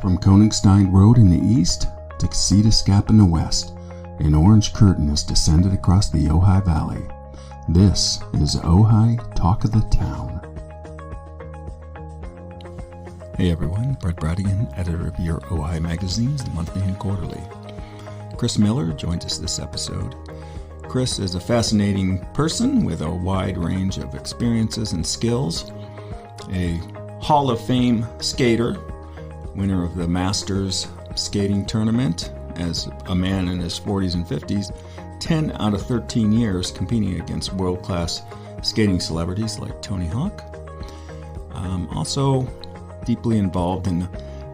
From Koenigstein Road in the east to Casitas Gap in the west, an orange curtain has descended across the Ojai Valley. This is Ojai Talk of the Town. Hey everyone, Brett Bradigan, editor of your Ojai magazines, the monthly and quarterly. Chris Miller joins us this episode. Chris is a fascinating person with a wide range of experiences and skills, a Hall of Fame skater, winner of the Masters skating tournament as a man in his 40s and 50s, 10 out of 13 years competing against world-class skating celebrities like Tony Hawk. Also deeply involved in the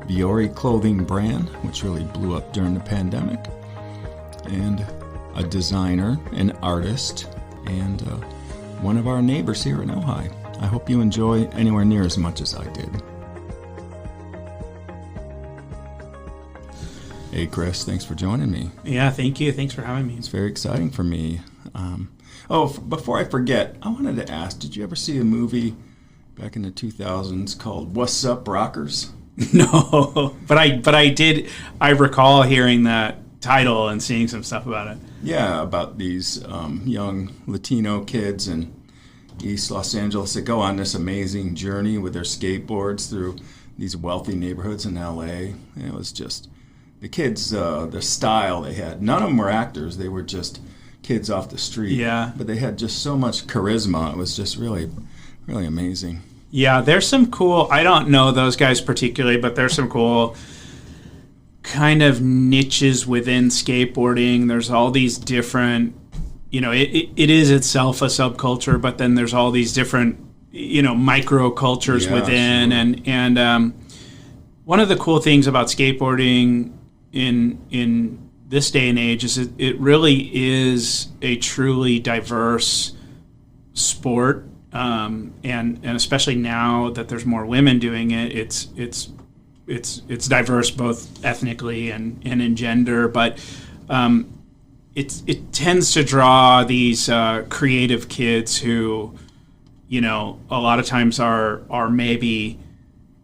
Viore clothing brand, which really blew up during the pandemic, and a designer, an artist, and one of our neighbors here in Ojai. I hope you enjoy anywhere near as much as I did. Hey Chris, thanks for joining me. Yeah, thank you. Thanks for having me. It's very exciting for me. Before I forget, I wanted to ask, did you ever see a movie back in the 2000s called What's Up, Rockers? No, but I did. I recall hearing that title and seeing some stuff about it. Yeah, about these young Latino kids in East Los Angeles that go on this amazing journey with their skateboards through these wealthy neighborhoods in LA. And it was just the kids, the style they had. None of them were actors. They were just kids off the street. Yeah. But they had just so much charisma. It was just really, really amazing. Yeah, there's some cool, I don't know those guys particularly, but there's some cool kind of niches within skateboarding. There's all these different, it is itself a subculture, but then there's all these different, micro cultures within. Sure. And one of the cool things about skateboarding in this day and age is it really is a truly diverse sport, and especially now that there's more women doing it, it's diverse both ethnically and in gender, but it tends to draw these creative kids who, a lot of times are maybe,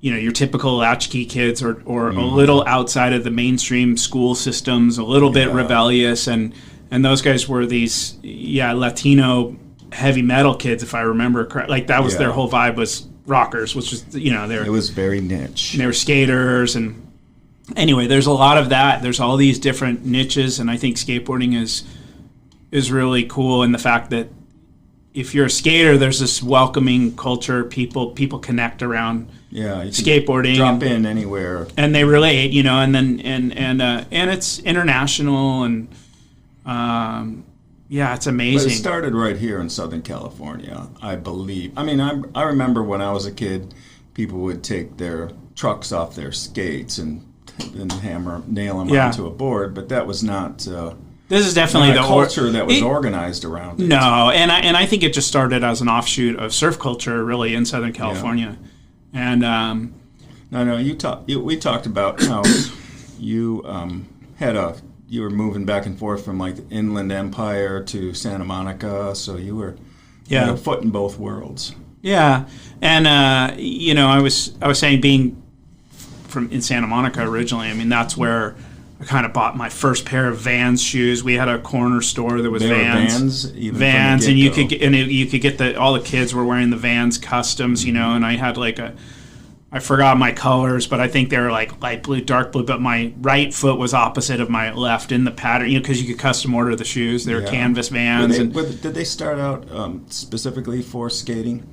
your typical latchkey kids or a little outside of the mainstream school systems, a little bit rebellious, and those guys were these Latino heavy metal kids, if I remember correctly. Like that was their whole vibe was rockers, which was it was very niche. They were skaters, and anyway, there's a lot of that. There's all these different niches, and I think skateboarding is really cool in the fact that if you're a skater, there's this welcoming culture. People connect around skateboarding. Drop in anywhere, and they relate, and then and it's international, and it's amazing. But it started right here in Southern California, I believe. I mean, I remember when I was a kid, people would take their trucks off their skates and nail them onto a board, but that was not. This is definitely the culture that was organized around it. No, and I think it just started as an offshoot of surf culture, really, in Southern California. Yeah. And we talked about how you you were moving back and forth from like the Inland Empire to Santa Monica, so you were had a foot in both worlds. Yeah, and I was saying being in Santa Monica originally. I mean, that's where I kind of bought my first pair of Vans shoes. We had a corner store that was Vans, and you could get all the kids were wearing the Vans customs, and I had I forgot my colors, but I think they were like light blue, dark blue, but my right foot was opposite of my left in the pattern, because you could custom order the shoes. They were canvas Vans. Did they start out specifically for skating?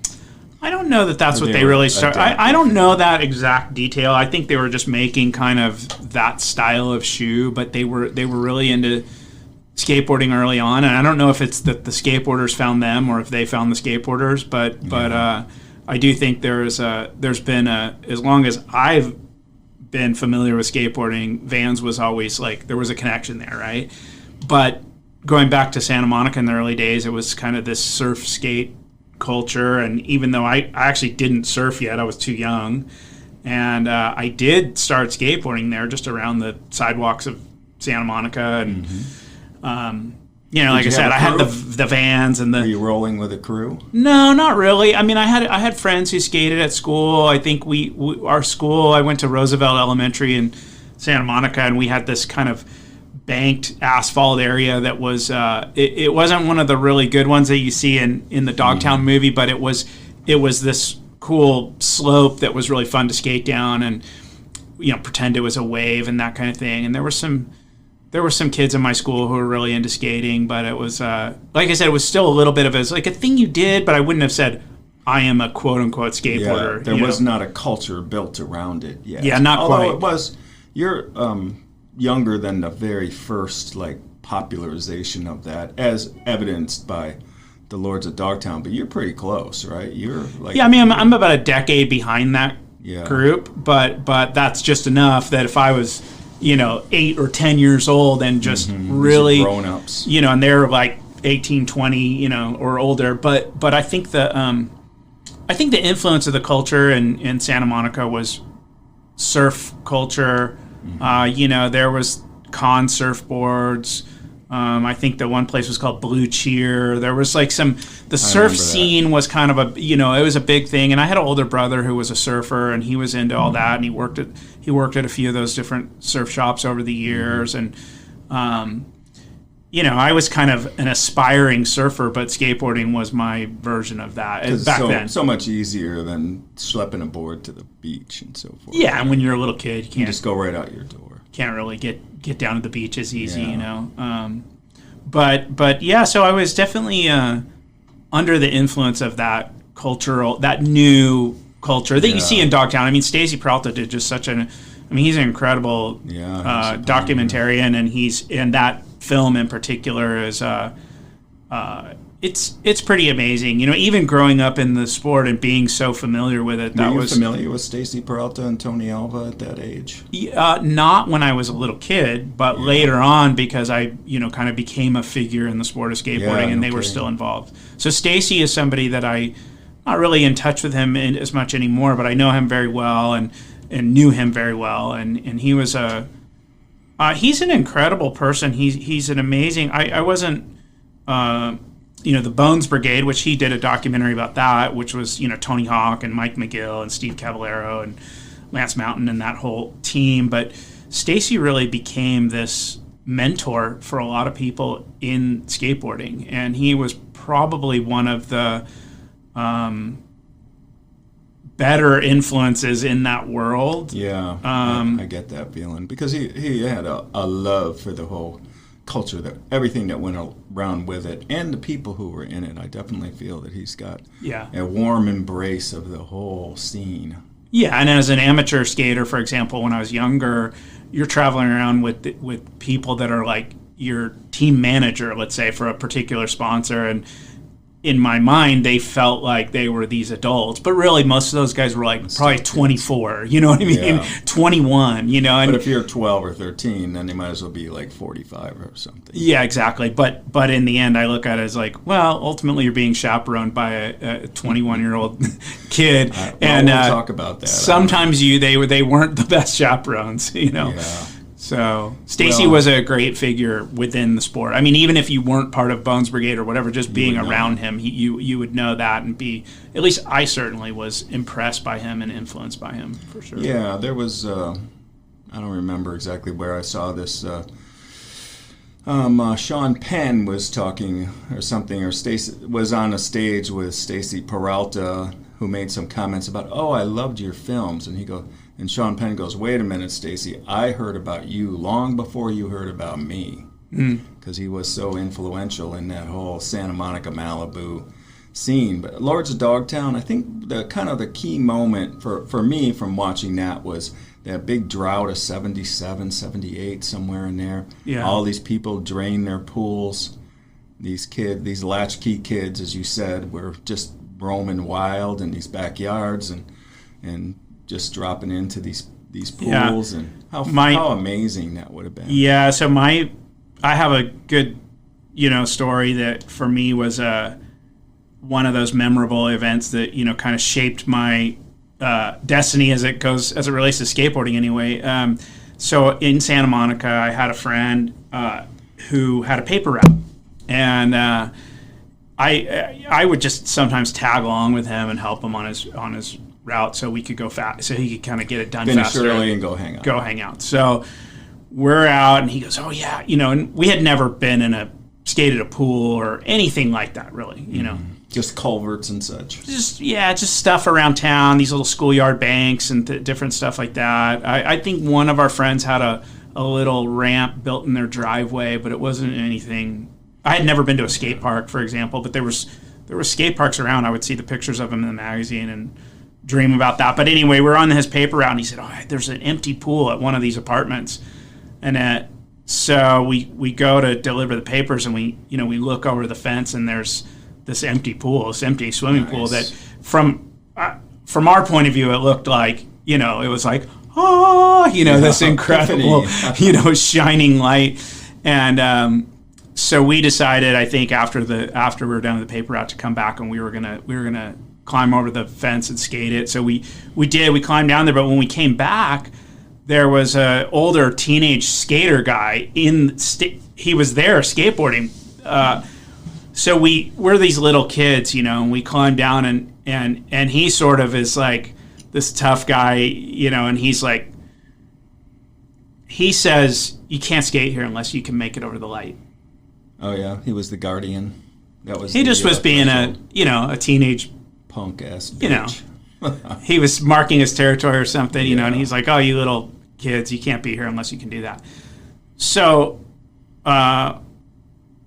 I don't know that's what they really started. I don't know that exact detail. I think they were just making kind of that style of shoe, but they were really into skateboarding early on. And I don't know if it's that the skateboarders found them or if they found the skateboarders, but I do think there's been as long as I've been familiar with skateboarding, Vans was always there was a connection there, right? But going back to Santa Monica in the early days, it was kind of this surf skate culture, and even though I actually didn't surf yet, I was too young, and I did start skateboarding there just around the sidewalks of Santa Monica, and Like I said, I had the vans and the. Were you rolling with a crew? No, not really. I mean, I had friends who skated at school. I think our school. I went to Roosevelt Elementary in Santa Monica, and we had this kind of banked asphalt area that was. It wasn't one of the really good ones that you see in the Dogtown movie, but it was this cool slope that was really fun to skate down and pretend it was a wave and that kind of thing. And there were some kids in my school who were really into skating, but it was, like I said, it was still a little bit of a thing you did, but I wouldn't have said, I am a quote-unquote skateboarder. Yeah, there was not a culture built around it yet. Yeah, not Although quite. It was, you're younger than the very first, popularization of that, as evidenced by the Lords of Dogtown, but you're pretty close, right? You're Yeah, I mean, I'm about a decade behind that Yeah. group, but that's just enough that if I was, 8 or 10 years old and just really grown-ups, and they're like 18, 20, or older. But I think the influence of the culture in Santa Monica was surf culture. There was con surfboards. I think the one place was called Blue Cheer. There was the surf scene was kind of it was a big thing. And I had an older brother who was a surfer, and he was into all that, and he worked at a few of those different surf shops over the years. And I was kind of an aspiring surfer, but skateboarding was my version of that back then. So much easier than schlepping a board to the beach and so forth. Yeah, and when you're a little kid, you can't just go right out your door. Can't really get down to the beach as easy, But yeah, so I was definitely under the influence of that new culture that you see in Dogtown. I mean, Stacy Peralta did just he's an incredible documentarian, and that film in particular is it's pretty amazing. Even growing up in the sport and being so familiar with it. Were you familiar with Stacy Peralta and Tony Alva at that age? Not when I was a little kid, but later on, because I kind of became a figure in the sport of skateboarding, and they were still involved. So Stacy is somebody that I'm not really in touch with him as much anymore, but I know him very well and knew him very well, and he was he's an incredible person. He's an amazing. I wasn't. The Bones Brigade, which he did a documentary about that, which was, Tony Hawk and Mike McGill and Steve Caballero and Lance Mountain and that whole team. But Stacy really became this mentor for a lot of people in skateboarding. And he was probably one of the better influences in that world. Yeah, I get that feeling. Because he had a love for the whole culture, that everything that went around with it, and the people who were in it. I definitely feel that he's got a warm embrace of the whole scene. Yeah, and as an amateur skater, for example, when I was younger, you're traveling around with people that are like your team manager, let's say, for a particular sponsor, and in my mind, they felt like they were these adults, but really most of those guys were probably 24, you know what I mean? Yeah. 21, But if you're 12 or 13, then they might as well be 45 or something. Yeah, exactly. But in the end, I look at it as ultimately you're being chaperoned by a 21-year-old kid. We'll talk about that. Sometimes they weren't the best chaperones, Yeah. So Stacy was a great figure within the sport. I mean, even if you weren't part of Bones Brigade or whatever, just being around him, you would know that and be. At least I certainly was impressed by him and influenced by him for sure. Yeah, there was. I don't remember exactly where I saw this. Sean Penn was talking or something, or Stacy was on a stage with Stacy Peralta, who made some comments about, I loved your films, and Sean Penn goes, wait a minute, Stacy, I heard about you long before you heard about me. Because he was so influential in that whole Santa Monica, Malibu scene. But Lords of Dogtown, I think the key moment for me from watching that was that big drought of 77, 78, somewhere in there. Yeah. All these people drained their pools. These latchkey kids, as you said, were just roaming wild in these backyards and just dropping into these pools, and how amazing that would have been. Yeah, so I have a good story that for me was one of those memorable events that kind of shaped my destiny as it relates to skateboarding anyway. So in Santa Monica, I had a friend who had a paper route, And I would just sometimes tag along with him and help him on his route so we could go fast, so he could kind of get it done faster. Finish early and go hang out. So we're out, and he goes, "Oh yeah," and we had never been skated a pool or anything like that, really, Just culverts and such. Just stuff around town, these little schoolyard banks and different stuff like that. I think one of our friends had a little ramp built in their driveway, but it wasn't anything. I had never been to a skate park, for example, but there were skate parks around. I would see the pictures of them in the magazine and dream about that. But anyway, we're on his paper route, and he said, "Oh, there's an empty pool at one of these apartments," and so we go to deliver the papers, and we look over the fence, and there's this empty pool, this empty swimming pool that from our point of view, it looked like, it was like, this incredible, shining light. And so we decided, I think after we were done with the paper route, to come back, and we were gonna climb over the fence and skate it. So we climbed down there, but when we came back, there was an older teenage skater guy he was there skateboarding. So we're these little kids, and we climb down, and he sort of is like this tough guy, and he's like, he says, "You can't skate here unless you can make it over the light." Oh yeah, he was the guardian. He just was being a teenage punk ass bitch. He was marking his territory or something, and he's like, "Oh, you little kids, you can't be here unless you can do that." So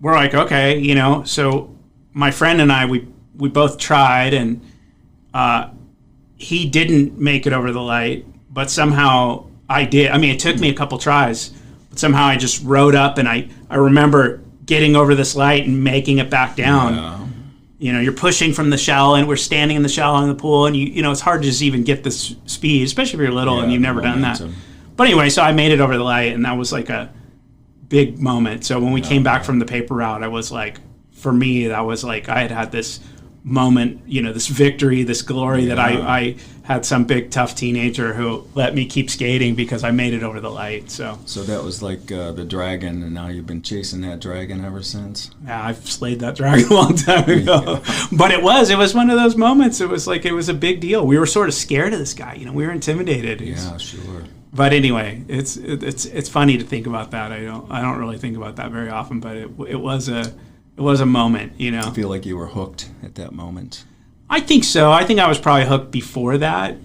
we're like, okay, so my friend and I, we both tried, and he didn't make it over the light, but somehow I did. I mean, it took me a couple tries, but somehow I just rode up, and I remember getting over this light and making it back down. Yeah. You're pushing from the shallow, and we're standing in the shallow in the pool, and it's hard to just even get this speed, especially if you're little and you've never done that. But anyway, so I made it over the light, and that was like a big moment. So when we came back from the paper route, I was like, for me, that was like I had this moment, this victory, this glory that I had some big tough teenager who let me keep skating because I made it over the light. So that was like the dragon, and now you've been chasing that dragon ever since. Yeah, I've slayed that dragon a long time ago. But it was one of those moments. It was like, it was a big deal. We were sort of scared of this guy. We were intimidated. Yeah, sure. But anyway, it's funny to think about that. I don't really think about that very often, but it was a moment, I feel like you were hooked at that moment. I think so. I think I was probably hooked before that,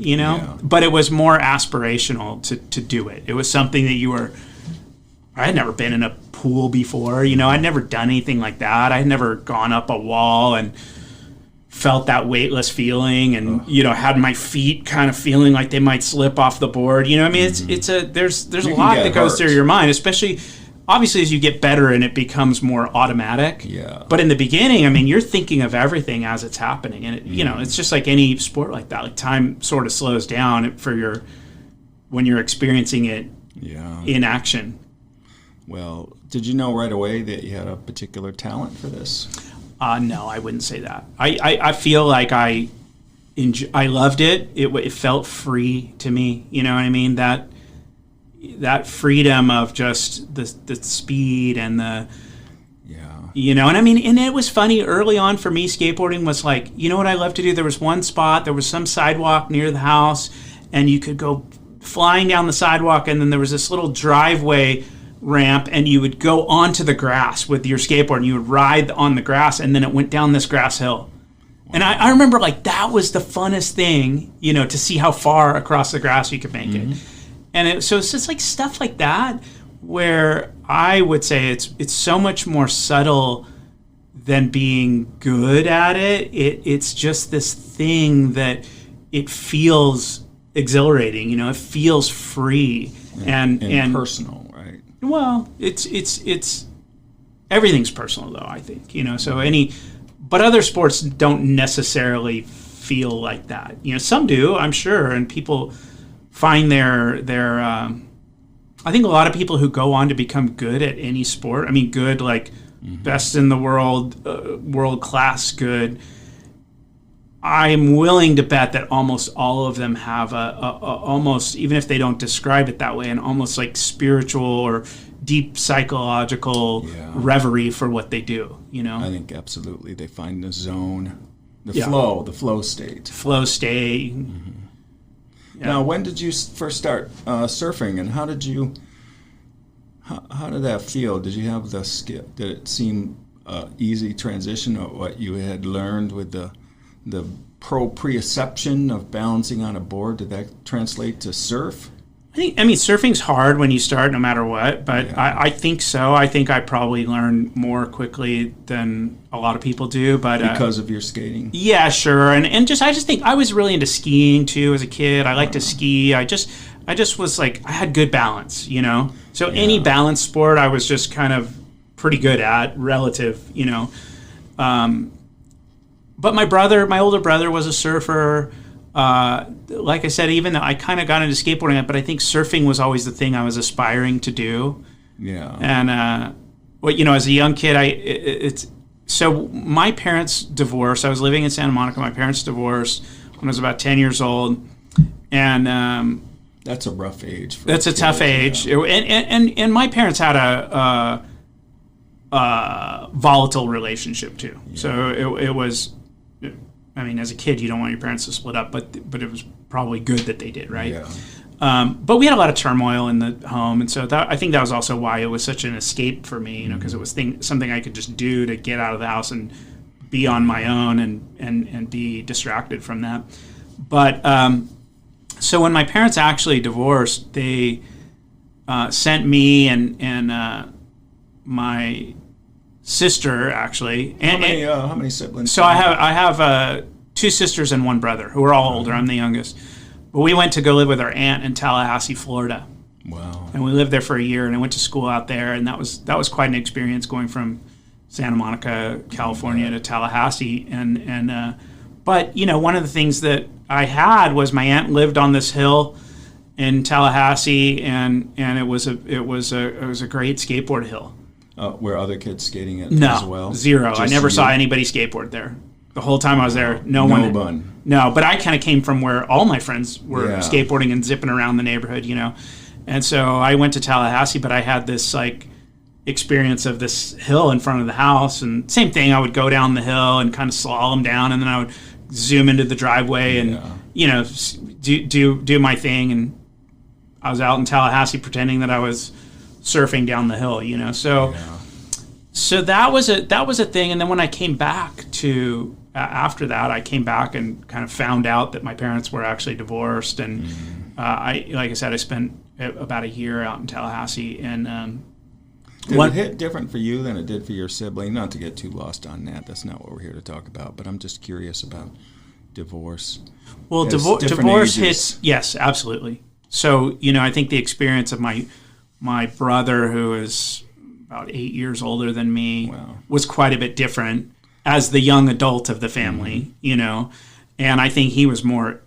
but it was more aspirational to do it. It was something that I had never been in a pool before, I'd never done anything like that. I had never gone up a wall and felt that weightless feeling, and had my feet kind of feeling like they might slip off the board. I mean, there's a lot that goes through your mind, especially obviously as you get better and it becomes more automatic. Yeah. But in the beginning, I mean, you're thinking of everything as it's happening, and it's just like any sport like that. Like, time sort of slows down when you're experiencing it in action. Well, did you know right away that you had a particular talent for this? No, I wouldn't say that. I feel like I loved it. It felt free to me. You know what I mean? That freedom of just the speed and the and I mean, and it was funny early on for me. Skateboarding was like, what I love to do. There was one spot. There was some sidewalk near the house, and you could go flying down the sidewalk, and then there was this little driveway ramp, and you would go onto the grass with your skateboard, and you would ride on the grass, and then it went down this grass hill. Wow. And I remember, like, that was the funnest thing, to see how far across the grass you could make it. And so it's just like stuff like that, where I would say it's so much more subtle than being good at it. It's just this thing that it feels exhilarating, it feels free and personal. Well, it's everything's personal, though, I think, so but other sports don't necessarily feel like that. Some do, I'm sure, and people find their I think a lot of people who go on to become good at any sport, I mean, good, like best in the world, world class good, I'm willing to bet that almost all of them have a almost, even if they don't describe it that way, an almost like spiritual or deep psychological reverie for what they do, you know? I think absolutely. They find the zone, the flow state. Flow state. Mm-hmm. Yeah. Now, when did you first start surfing, and how did that feel? Did you have the skill? Did it seem easy transition of what you had learned with the proprioception of balancing on a board? Did that translate to surf? I mean, surfing's hard when you start, no matter what. But I think so. I think I probably learned more quickly than a lot of people do. But because of your skating, yeah, sure. And I just think I was really into skiing too as a kid. I liked to ski. I just was like, I had good balance, you know. So any balance sport, I was just kind of pretty good at, relative, you know. But my older brother was a surfer. Like I said, even though I kind of got into skateboarding, but I think surfing was always the thing I was aspiring to do. Yeah. And as a young kid, so my parents divorced. I was living in Santa Monica. My parents divorced when I was about 10 years old, and that's a rough age. That's a tough age. Yeah. And my parents had a volatile relationship too. Yeah. So it was. I mean, as a kid, you don't want your parents to split up, but it was probably good that they did, right? Yeah. But we had a lot of turmoil in the home, and so I think that was also why it was such an escape for me, you know, because it was something I could just do to get out of the house and be on my own and be distracted from that. But so when my parents actually divorced, they sent me and my sister, actually. And how many siblings? So I have 2 sisters and 1 brother who are all older. I'm the youngest. But we went to go live with our aunt in Tallahassee, Florida. Wow. And we lived there for a year, and I went to school out there, and that was quite an experience going from Santa Monica, California to Tallahassee. But you know, one of the things that I had was my aunt lived on this hill in Tallahassee, and it was a great skateboard hill. Were other kids skating it as well? Zero. I never saw anybody skateboard there. The whole time I was there, no one. No, but I kind of came from where all my friends were skateboarding and zipping around the neighborhood, you know. And so I went to Tallahassee, but I had this like experience of this hill in front of the house, and same thing. I would go down the hill and kind of slalom down, and then I would zoom into the driveway and you know do my thing. And I was out in Tallahassee pretending that I was surfing down the hill, you know. So that was a thing. And then when I came back to after that, I came back and kind of found out that my parents were actually divorced. And like I said, I spent about a year out in Tallahassee. And did it hit different for you than it did for your sibling? Not to get too lost on that. That's not what we're here to talk about. But I'm just curious about divorce. Well, divorce hits. Yes, absolutely. So, you know, I think the experience of my brother, who is about 8 years older than me, was quite a bit different as the young adult of the family, you know. And I think he was more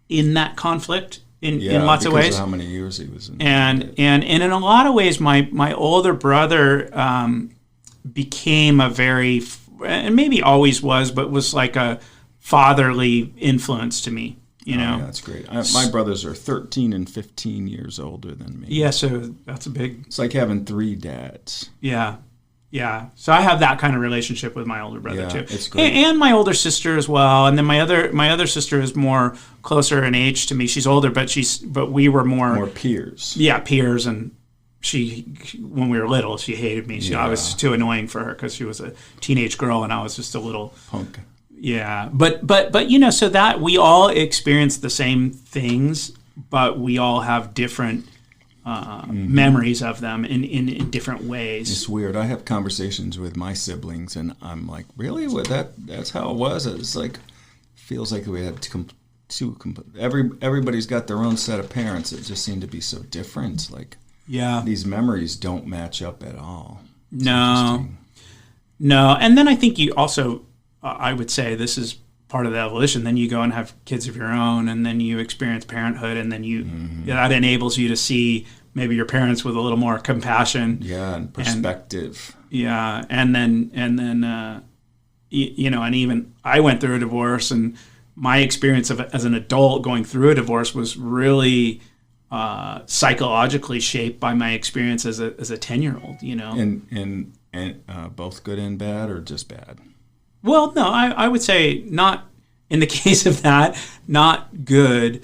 in that conflict in lots of ways. Because of how many years he was in. And in a lot of ways, my older brother became a very, and maybe always was, but was like a fatherly influence to me. You know? Yeah, that's great. My brothers are 13 and 15 years older than me. Yeah, so that's a big... It's like having 3 dads. Yeah. So I have that kind of relationship with my older brother too. It's great. And my older sister as well. And then my other sister is more closer in age to me. She's older, but we were more peers. Yeah, peers. And she, when we were little, she hated me. I was too annoying for her because she was a teenage girl and I was just a little punk. Yeah, but you know, so that we all experience the same things, but we all have different memories of them in different ways. It's weird. I have conversations with my siblings, and I'm like, really? That's how it was? It's like, feels like we had everybody's got their own set of parents that just seem to be so different. Like, these memories don't match up at all. It's no, and then I think you also... I would say this is part of the evolution. Then you go and have kids of your own, and then you experience parenthood, and then that enables you to see maybe your parents with a little more compassion. Yeah, and perspective. And then you know, and even I went through a divorce, and my experience as an adult going through a divorce was really psychologically shaped by my experience as a 10-year-old, And both good and bad, or just bad? Well, no, I would say not in the case of that, not good,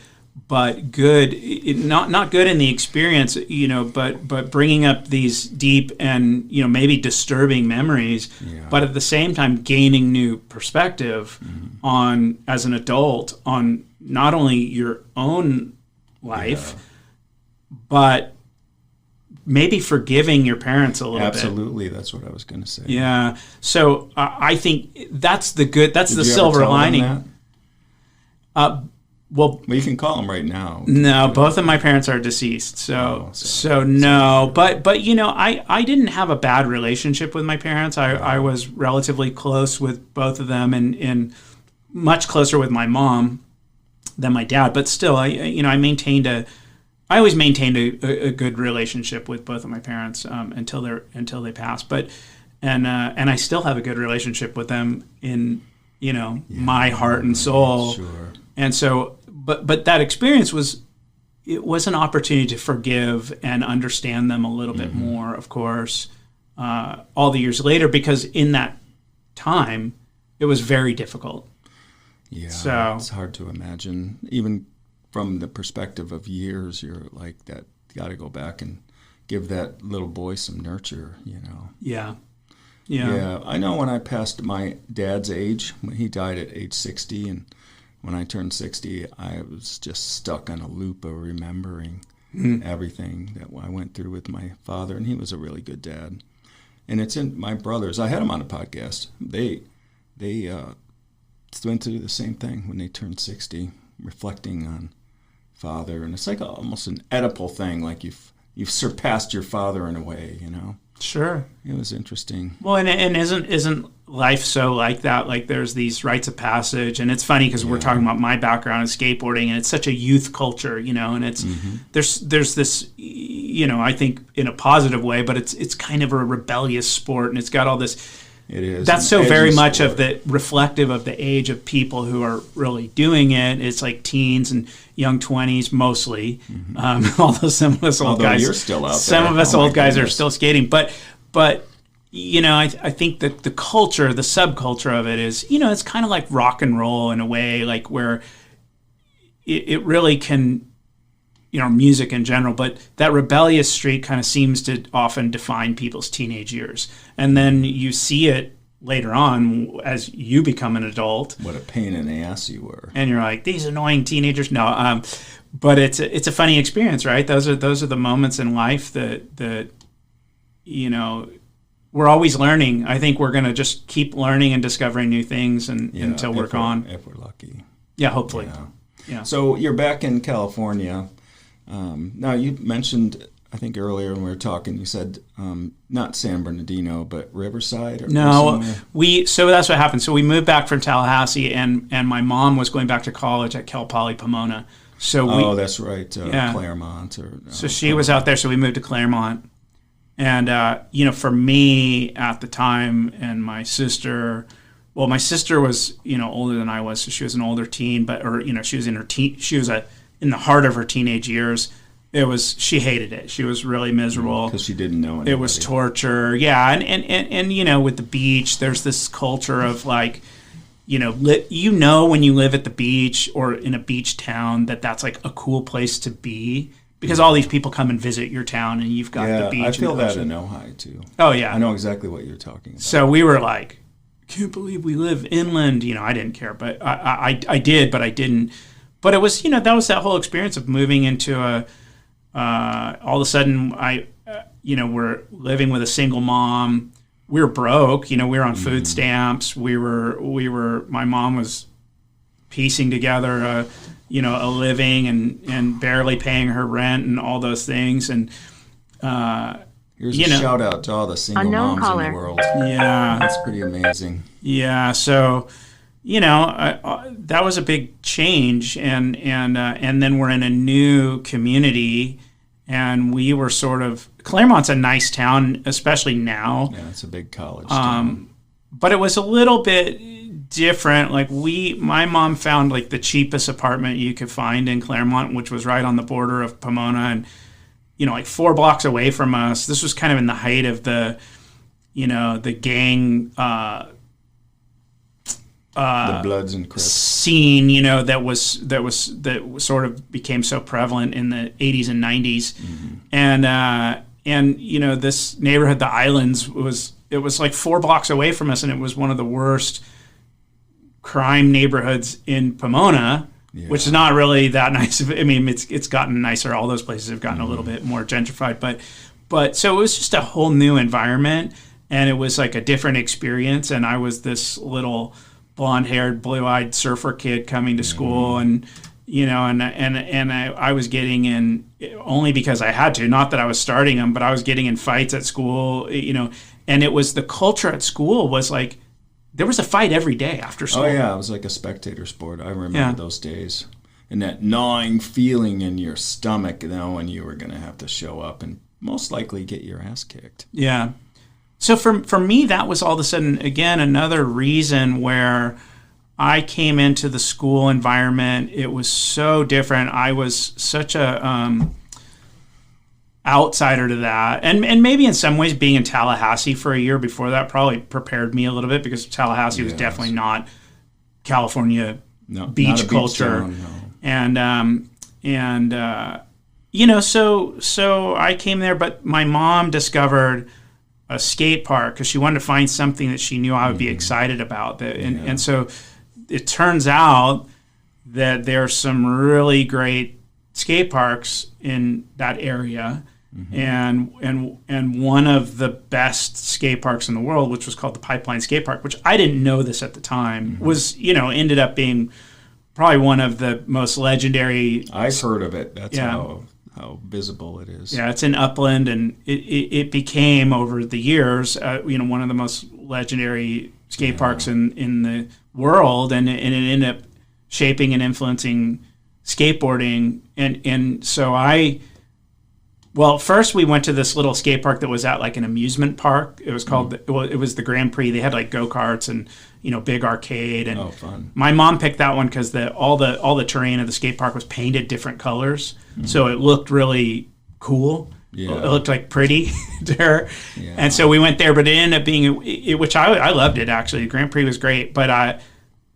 but good, not good in the experience, but bringing up these deep and, maybe disturbing memories, but at the same time gaining new perspective on, as an adult, on not only your own life, but maybe forgiving your parents a little bit. Absolutely, that's what I was going to say. Yeah. So I think that's the good. That's the silver ever tell lining. them that? Well, you can call them right now. No, both of my parents are deceased. So no. But I didn't have a bad relationship with my parents. I was relatively close with both of them, and much closer with my mom than my dad. But still, I always maintained a good relationship with both of my parents until they passed. But and I still have a good relationship with them in my heart and soul. Sure. And so, but that experience was an opportunity to forgive and understand them a little bit more. Of course, all the years later, because in that time it was very difficult. Yeah, so it's hard to imagine even. From the perspective of years, you're like that. You got to go back and give that little boy some nurture, Yeah. I know when I passed my dad's age, when he died at age 60, and when I turned 60, I was just stuck on a loop of remembering everything that I went through with my father, and he was a really good dad. And it's in my brothers. I had them on a podcast. They went through the same thing when they turned 60, reflecting on father, and it's like almost an Oedipal thing, like you've surpassed your father in a way, Sure. It was interesting. Well, and isn't life so like that? Like there's these rites of passage, and it's funny because we're talking about my background in skateboarding, and it's such a youth culture, and it's there's this, I think in a positive way, but it's kind of a rebellious sport, and it's got all this. It is. That's so very much of the reflective of the age of people who are really doing it. It's like teens and young 20s mostly. Although some of us old guys, you're still out there. Some of us old guys are still skating. But I think that the culture, the subculture of it is, it's kind of like rock and roll in a way, like where it really can. Music in general, but that rebellious streak kind of seems to often define people's teenage years. And then you see it later on as you become an adult. What a pain in the ass you were. And you're like, these annoying teenagers. No, but it's a funny experience, right? Those are the moments in life that we're always learning. I think we're going to just keep learning and discovering new things until we're gone. If we're lucky. Yeah, hopefully. Yeah. So you're back in California. Now, you mentioned, I think earlier when we were talking, you said not San Bernardino, but Riverside? So that's what happened. So we moved back from Tallahassee, and my mom was going back to college at Cal Poly Pomona. So that's right, Claremont. So she was out there, so we moved to Claremont. And, for me at the time, and my sister was, older than I was, so she was an older teen, she was in her she was in the heart of her teenage years. She hated it. She was really miserable. Because she didn't know anybody. It was torture. Yeah. And with the beach, there's this culture of like, when you live at the beach or in a beach town, that's like a cool place to be because all these people come and visit your town and you've got the beach. I feel that in Ojai too. Oh yeah. I know exactly what you're talking about. So we were like, can't believe we live inland. I didn't care, but I did, but I didn't. But it was, that was that whole experience of moving into all of a sudden we're living with a single mom. We were broke, we were on food stamps. My mom was piecing together a living and barely paying her rent and all those things. And, here's a shout out to all the single moms in the world. Yeah. That's pretty amazing. Yeah. So, that was a big change, and then we're in a new community, and we were sort of Claremont's a nice town, especially now. Yeah, it's a big college town. But it was a little bit different. Like my mom found like the cheapest apartment you could find in Claremont, which was right on the border of Pomona, and like 4 blocks away from us. This was kind of in the height of the gang the Bloods and Crips scene, that sort of became so prevalent in the 80s and 90s. And this neighborhood, the Islands, was like 4 blocks away from us, and it was one of the worst crime neighborhoods in Pomona, which is not really that nice. I mean, it's gotten nicer. All those places have gotten a little bit more gentrified, but so it was just a whole new environment, and it was like a different experience. And I was this little blonde-haired, blue-eyed surfer kid coming to school, and I was getting in only because I had to. Not that I was starting them, but I was getting in fights at school. And it was the culture at school was like there was a fight every day after school. Oh yeah, it was like a spectator sport. I remember those days, and that gnawing feeling in your stomach, when you were going to have to show up and most likely get your ass kicked. Yeah. So for me, that was all of a sudden, again, another reason where I came into the school environment. It was so different. I was such a outsider to that. And maybe in some ways being in Tallahassee for a year before that probably prepared me a little bit, because Tallahassee was definitely not California beach culture. So I came there, but my mom discovered a skate park because she wanted to find something that she knew I would be excited about. And so it turns out that there are some really great skate parks in that area. And one of the best skate parks in the world, which was called the Pipeline Skate Park, which I didn't know this at the time, was, ended up being probably one of the most legendary. I've heard of it. That's how visible it is. Yeah, it's in Upland, and it became over the years, one of the most legendary skate parks in the world, and it ended up shaping and influencing skateboarding. And so first we went to this little skate park that was at like an amusement park. It was called it was the Grand Prix. They had like go-karts and big arcade, and fun. My mom picked that one because all the terrain of the skate park was painted different colors, so it looked really cool. Yeah. It looked like pretty to her, and so we went there. But it ended up being which I loved it actually. The Grand Prix was great, but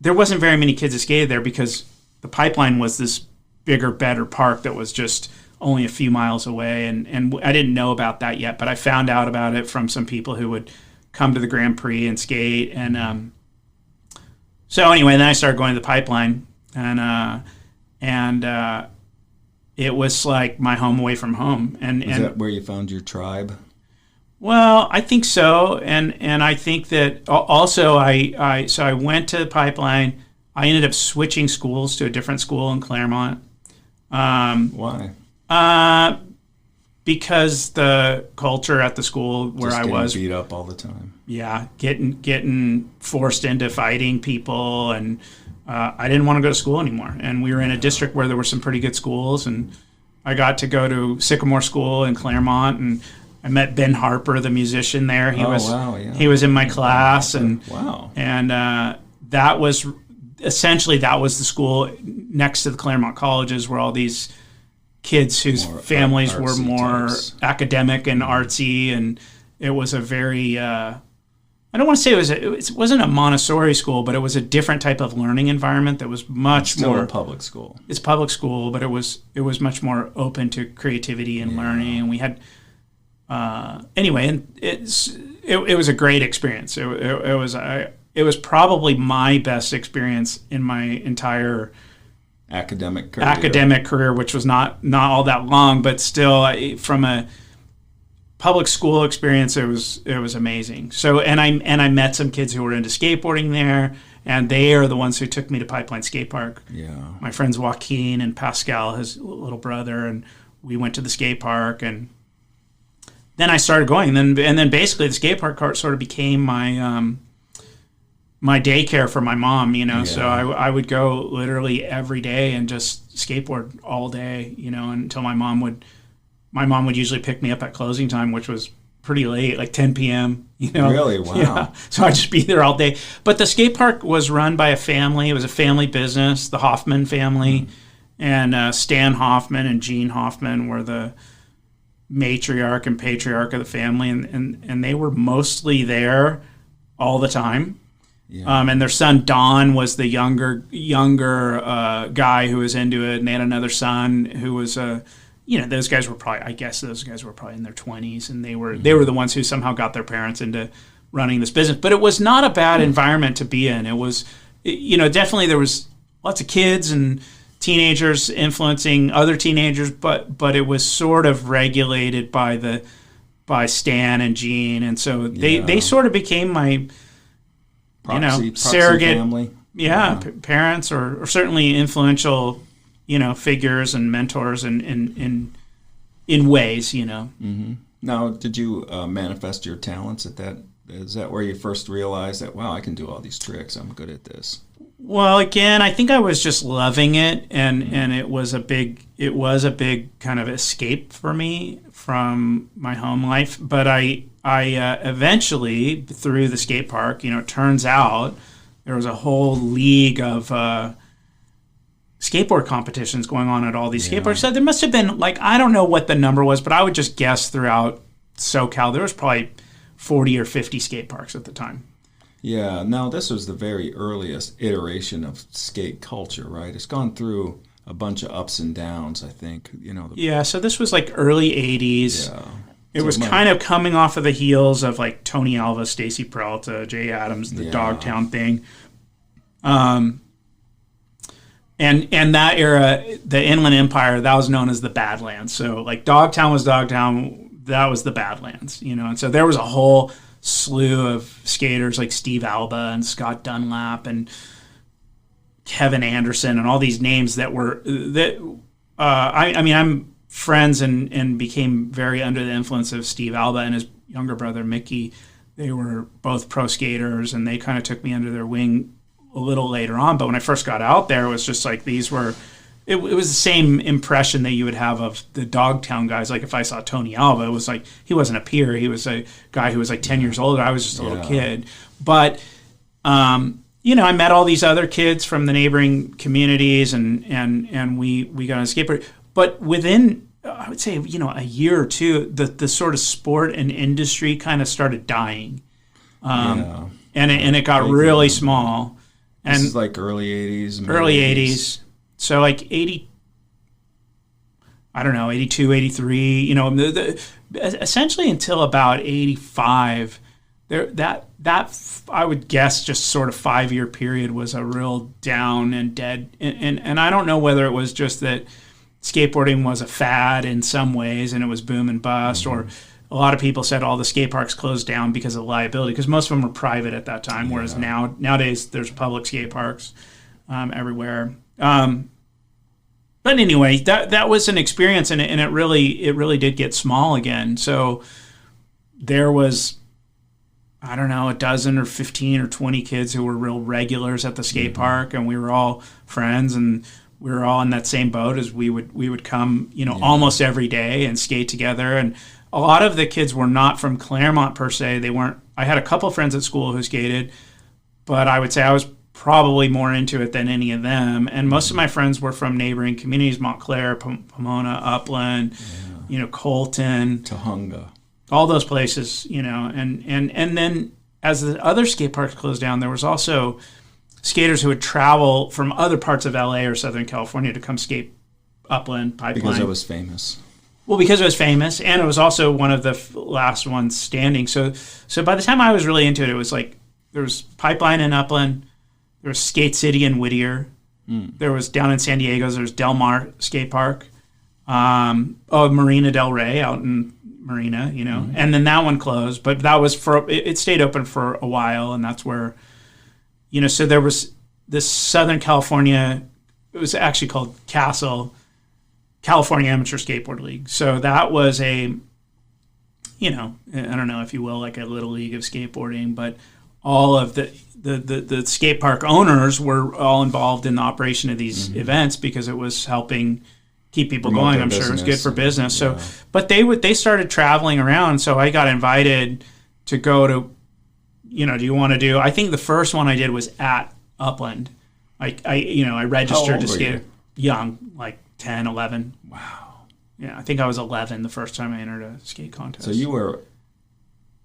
there wasn't very many kids that skated there because the Pipeline was this bigger, better park that was just only a few miles away, and I didn't know about that yet, but I found out about it from some people who would come to the Grand Prix and skate, and so anyway, then I started going to the Pipeline, and it was like my home away from home. And was that where you found your tribe? Well, I think so, and I think that also I went to the Pipeline. I ended up switching schools to a different school in Claremont. Why? Because the culture at the school where I was beat up all the time. Yeah, getting forced into fighting people, and I didn't want to go to school anymore. And we were in a district where there were some pretty good schools, and I got to go to Sycamore School in Claremont, and I met Ben Harper, the musician there. He was in my class, and that was essentially that was the school next to the Claremont colleges where all these kids whose families were more academic and artsy, and it was a very I don't want to say it wasn't a Montessori school, but it was a different type of learning environment that was much more a public school. It's public school, but it was much more open to creativity and learning, and we had anyway, and it was a great experience. It was probably my best experience in my entire academic career, which was not all that long, but still from a public school experience, it was amazing. So and I met some kids who were into skateboarding there, and they are the ones who took me to Pipeline Skate Park. Yeah, my friends Joaquin and Pascal, his little brother, and we went to the skate park, and then I started going, and then basically the skate park sort of became my my daycare for my mom, So I would go literally every day and just skateboard all day, until my mom would usually pick me up at closing time, which was pretty late, like 10 p.m. Really? Wow. Yeah. So I'd just be there all day. But the skate park was run by a family. It was a family business, the Hoffman family, and Stan Hoffman and Jean Hoffman were the matriarch and patriarch of the family, and they were mostly there all the time. Yeah. And their son Don was the younger guy who was into it, and they had another son who was those guys were probably in their 20s, and they were the ones who somehow got their parents into running this business. But it was not a bad environment to be in. It was, definitely there was lots of kids and teenagers influencing other teenagers, but it was sort of regulated by Stan and Jean, and so they sort of became my proxy surrogate family. Parents or certainly influential figures and mentors in ways. Mm-hmm. Now, did you manifest your talents at that? Is that where you first realized that, wow, I can do all these tricks, I'm good at this? Well, again, I think I was just loving it, and it was a big kind of escape for me from my home life. But I eventually, through the skate park, it turns out there was a whole league of skateboard competitions going on at all these skate parks. So there must have been, I don't know what the number was, but I would just guess throughout SoCal there was probably 40 or 50 skate parks at the time. Yeah, now this was the very earliest iteration of skate culture, right? It's gone through a bunch of ups and downs, I think. So this was early 80s. Yeah. It was kind of coming off of the heels of Tony Alva, Stacy Peralta, Jay Adams, the Dogtown thing. And that era, the Inland Empire, that was known as the Badlands. So Dogtown was Dogtown, that was the Badlands, And so there was a whole slew of skaters like Steve Alba and Scott Dunlap and Kevin Anderson and all these names that were I'm friends and became very under the influence of Steve Alba and his younger brother Mickey. They were both pro skaters, and they kind of took me under their wing a little later on. But when I first got out there, it was just these were. It was the same impression that you would have of the Dogtown guys. If I saw Tony Alva, it was he wasn't a peer. He was a guy who was 10 years older. I was just a little kid. But, I met all these other kids from the neighboring communities, and we got on a skateboard. But within, I would say, a year or two, the sort of sport and industry kind of started dying. And it got really small. And this is early 80s. Early 80s. So 80, I don't know, 82, 83, essentially until about 85, that I would guess just sort of 5-year period was a real down and dead. And I don't know whether it was just that skateboarding was a fad in some ways and it was boom and bust, or a lot of people said all the skate parks closed down because of liability, because most of them were private at that time, whereas nowadays there's public skate parks everywhere. But anyway, that was an experience, and it really did get small again. So there was, I don't know, a dozen or 15 or 20 kids who were real regulars at the skate park, and we were all friends, and we were all in that same boat as we would come, almost every day and skate together. And a lot of the kids were not from Claremont per se. They weren't. I had a couple friends at school who skated, but I would say I was probably more into it than any of them. And most of my friends were from neighboring communities, Montclair, Pomona, Upland, Colton. Tahunga. All those places, and then as the other skate parks closed down, there was also skaters who would travel from other parts of LA or Southern California to come skate Upland, Pipeline. Because it was famous. Well, because it was famous, and it was also one of the last ones standing. So by the time I was really into it, it was there was Pipeline in Upland, there was Skate City in Whittier. There was down in San Diego, there's Del Mar Skate Park. Marina Del Rey out in Marina, and then that one closed. But that was it stayed open for a while, and that's where, so there was this Southern California, it was actually called Castle, California Amateur Skateboard League. So that was I don't know if you will, a little league of skateboarding, but all of the skate park owners were all involved in the operation of these events because it was helping, keep people Promote going. their I'm sure it was good business for business. So, yeah. but they started traveling around. So I got invited to go to, do you want to do? I think the first one I did was at Upland. I registered old to were skate you? young, like 10, 11. Wow. Yeah, I think I was 11 the first time I entered a skate contest. So you were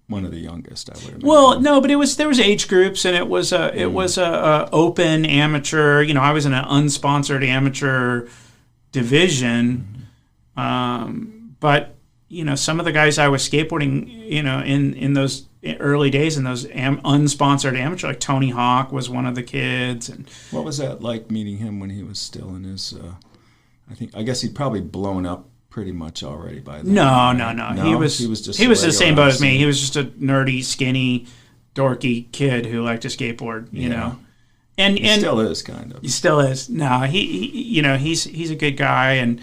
one of the youngest, I would imagine. Well, no, but there was age groups, and it was a open amateur. I was in an unsponsored amateur division, but some of the guys I was skateboarding, in those early days in those unsponsored amateur, like Tony Hawk was one of the kids. And what was that like meeting him when he was still in his? I guess he'd probably blown up pretty much already by then. No. He was the same boat as me. He was just a nerdy, skinny, dorky kid who liked to skateboard. You know, and still is kind of. He still is. No, he's a good guy and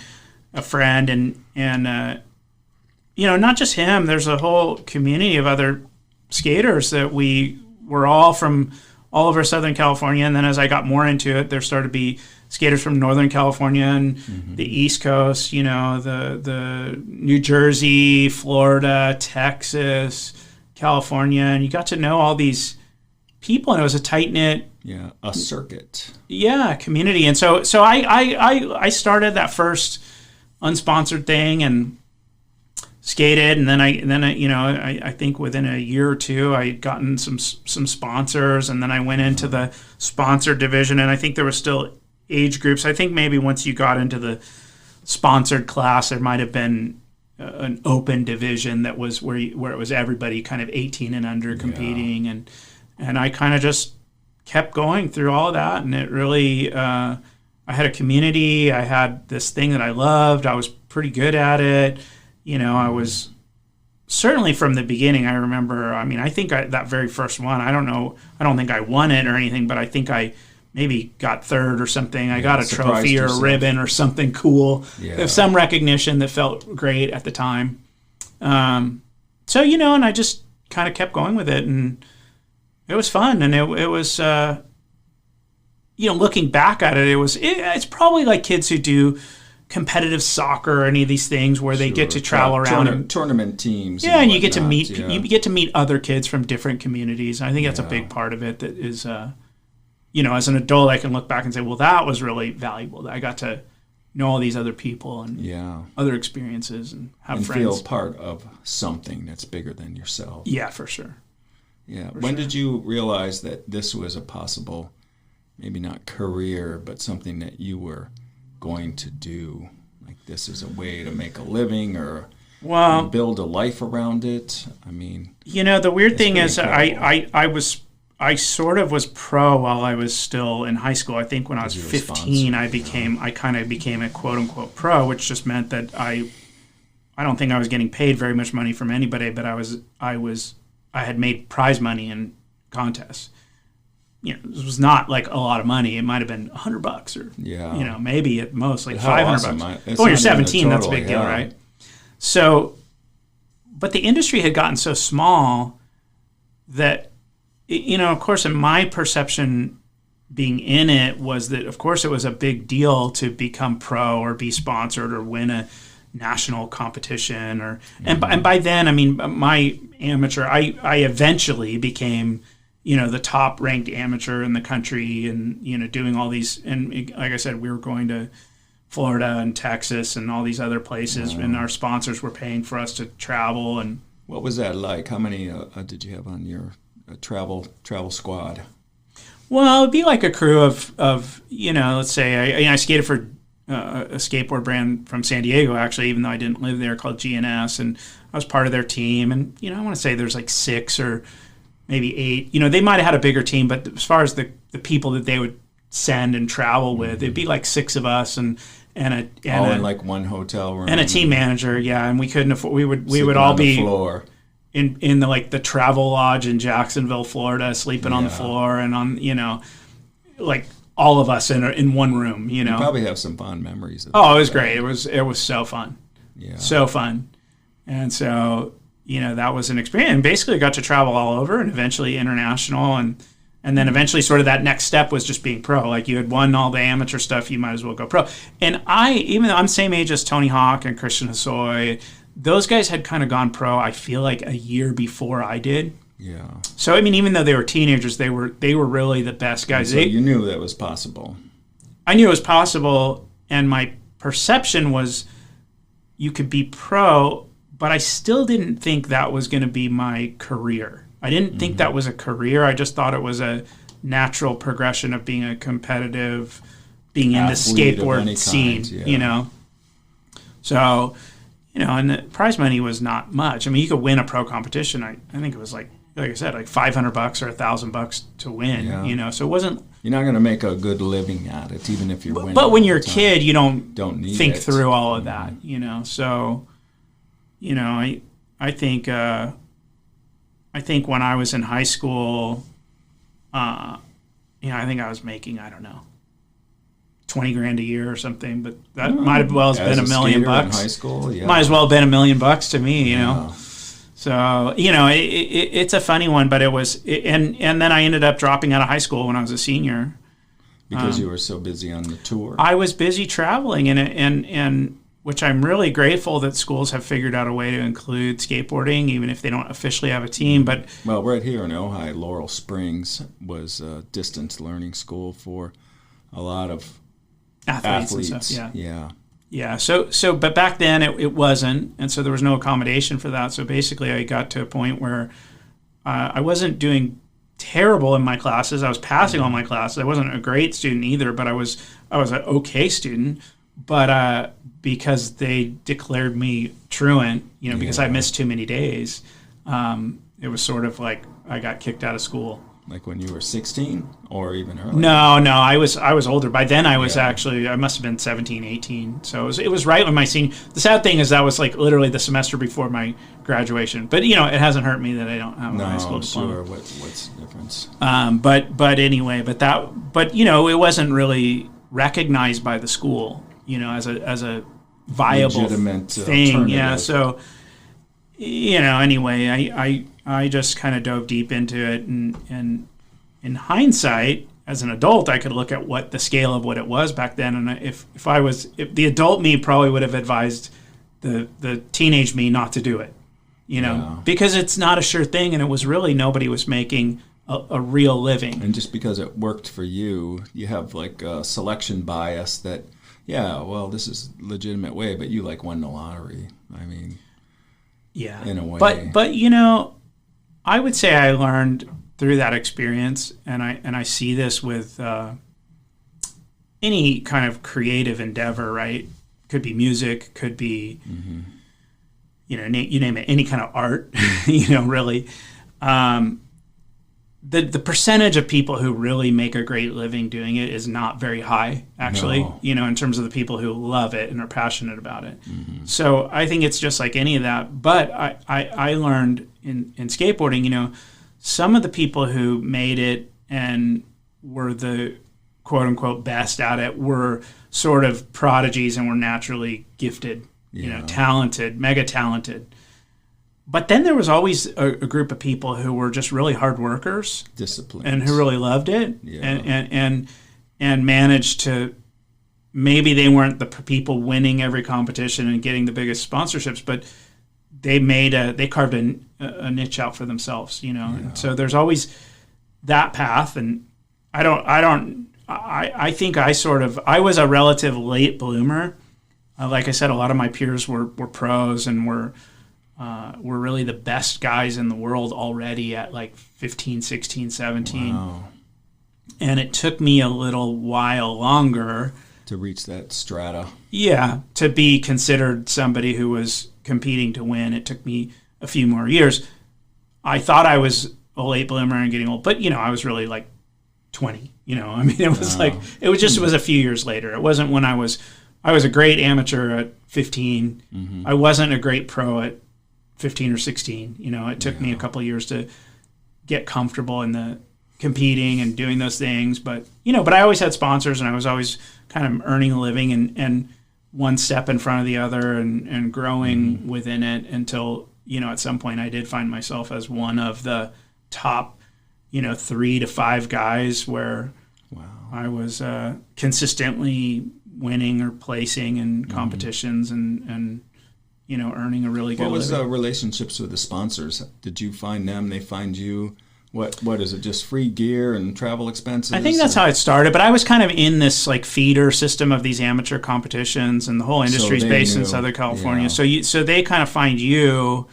a friend, and not just him. There's a whole community of other skaters that we were all from all over Southern California, and then as I got more into it, there started to be skaters from Northern California and the East Coast, the New Jersey, Florida, Texas, California, and you got to know all these people, and it was a tight-knit a circuit community. And so I started that first unsponsored thing and skated, and then I think within a year or two I had gotten some sponsors, and then I went into the sponsored division, and I think there was still age groups. I think maybe once you got into the sponsored class, there might have been an open division that was where it was everybody kind of 18 and under competing, and I kind of just kept going through all of that, and it really I had a community. I had this thing that I loved. I was pretty good at it. I was certainly from the beginning. I remember. I mean, I think that very first one. I don't think I won it or anything, but I think I maybe got third or something. I got a trophy or a ribbon or something cool. Some recognition that felt great at the time. And I just kind of kept going with it, and it was fun. And it was, looking back at it, it's probably like kids who do competitive soccer or any of these things where they get to travel around tournament teams. And you get to meet you get to meet other kids from different communities. And I think that's a big part of it. That is, as an adult, I can look back and say, well, that was really valuable. I got to know all these other people and other experiences and have friends. And feel part of something that's bigger than yourself. Yeah, for sure. Yeah. When did you realize that this was a possible, maybe not career, but something that you were going to do? Like this is a way to make a living or build a life around it? I mean... the weird thing is I sort of was pro while I was still in high school. I think when I was 15, I kind of became a quote unquote pro, which just meant that I don't think I was getting paid very much money from anybody, but I had made prize money in contests. It was not like a lot of money. It might have been $100 or maybe at most like $500. When you're 17, that's a big deal, right? So, but the industry had gotten so small that, of course, in my perception being in it was that, of course, it was a big deal to become pro or be sponsored or win a national competition. And by then, I mean, my amateur, I eventually became, the top ranked amateur in the country and, doing all these. And like I said, we were going to Florida and Texas and all these other places, and our sponsors were paying for us to travel. And what was that like? How many did you have on your travel squad? Well, it'd be like a crew of let's say I skated for a skateboard brand from San Diego, actually, even though I didn't live there, called GNS, and I was part of their team. And I want to say there's like 6 or maybe 8. They might have had a bigger team, but as far as the people that they would send and travel with, it'd be like 6 of us and in like one hotel room and a team manager. Yeah, and we couldn't afford. We would all be floor. In the travel lodge in Jacksonville, Florida, sleeping on the floor and on like all of us in one room. You probably have some fond memories. It was great. It was so fun. Yeah, so fun. And so that was an experience. And basically, got to travel all over and eventually international. And And then eventually sort of that next step was just being pro. Like you had won all the amateur stuff, you might as well go pro. And even though I'm the same age as Tony Hawk and Christian Hosoi, those guys had kind of gone pro, I feel like a year before I did. Yeah. So, I mean, even though they were teenagers, they were really the best guys. So you knew that was possible. I knew it was possible, and my perception was you could be pro, but I still didn't think that was going to be my career. I didn't think that was a career. I just thought it was a natural progression of being a competitive, being in the skateboard scene, you know. So, you know, and the prize money was not much. I mean, you could win a pro competition. I think it was like I said, like $500 or $1,000 to win, you know. So it wasn't. You're not going to make a good living at it, even if you're winning. But when you're a kid, you don't need think it. through all of that, you know. So, you know, I think when I was in high school, you know, I think I was making, I don't know, $20,000 a year or something, but that might as well have been $1 million. In high school, yeah. Might as well have been $1 million to me, you know. So, you know, it's a funny one, but it was, and then I ended up dropping out of high school when I was a senior. Because you were so busy on the tour. I was busy traveling, and which I'm really grateful that schools have figured out a way to include skateboarding, even if they don't officially have a team. But well, right here in Ojai, Laurel Springs was a distance learning school for a lot of athletes. And stuff, yeah. Yeah, so but back then it wasn't, and so there was no accommodation for that. So basically I got to a point where I wasn't doing terrible in my classes. I was passing all my classes. I wasn't a great student either, but I was an okay student. But because they declared me truant, you know, because I missed too many days, it was sort of like I got kicked out of school. Like when you were 16 or even earlier? No, I was older. By then I was actually, I must have been 17, 18. So it was right when my senior, the sad thing is that was like literally the semester before my graduation. But, you know, it hasn't hurt me that I don't have a high school diploma. Sure. What's the difference? But anyway, but you know, it wasn't really recognized by the school, you know, as a viable legitimate thing. Yeah. So, you know, anyway, I just kind of dove deep into it, and in hindsight, as an adult, I could look at what the scale of what it was back then, and if the adult me probably would have advised the teenage me not to do it, you know, because it's not a sure thing, and it was really nobody was making a real living. And just because it worked for you, you have like a selection bias that, well, this is a legitimate way, but you like won the lottery. I mean, yeah, in a way, but you know. I would say I learned through that experience, and I see this with any kind of creative endeavor, right? Could be music, could be, you know, you name it, any kind of art, you know, really. The percentage of people who really make a great living doing it is not very high, actually, you know, in terms of the people who love it and are passionate about it. So I think it's just like any of that. But I learned in skateboarding, you know, some of the people who made it and were the quote unquote best at it were sort of prodigies and were naturally gifted, you know, talented, mega talented. But then there was always a group of people who were just really hard workers, disciplined, and who really loved it, and managed to. Maybe they weren't the people winning every competition and getting the biggest sponsorships, but they carved a niche out for themselves, you know. And so there's always that path, and I think I was a relative late bloomer. Like I said, a lot of my peers were pros and were really the best guys in the world already at like 15, 16, 17. Wow. And it took me a little while longer to reach that strata. Yeah, to be considered somebody who was competing to win. It took me a few more years. I thought I was a late bloomer and getting old, but, you know, I was really like 20, you know. I mean, it was it was a few years later. It wasn't when I was a great amateur at 15. I wasn't a great pro at 15 or 16. You know, it took me a couple of years to get comfortable in the competing and doing those things. But, you know, but I always had sponsors, and I was always kind of earning a living and one step in front of the other and growing within it until, you know, at some point I did find myself as one of the top 3 to 5 guys where I was consistently winning or placing in competitions and earning a really good living. What was the relationships with the sponsors? Did you find them? They find you? What is it? Just free gear and travel expenses? I think that's how it started. But I was kind of in this like feeder system of these amateur competitions, and the whole industry is based in Southern California. Yeah. So they kind of find you,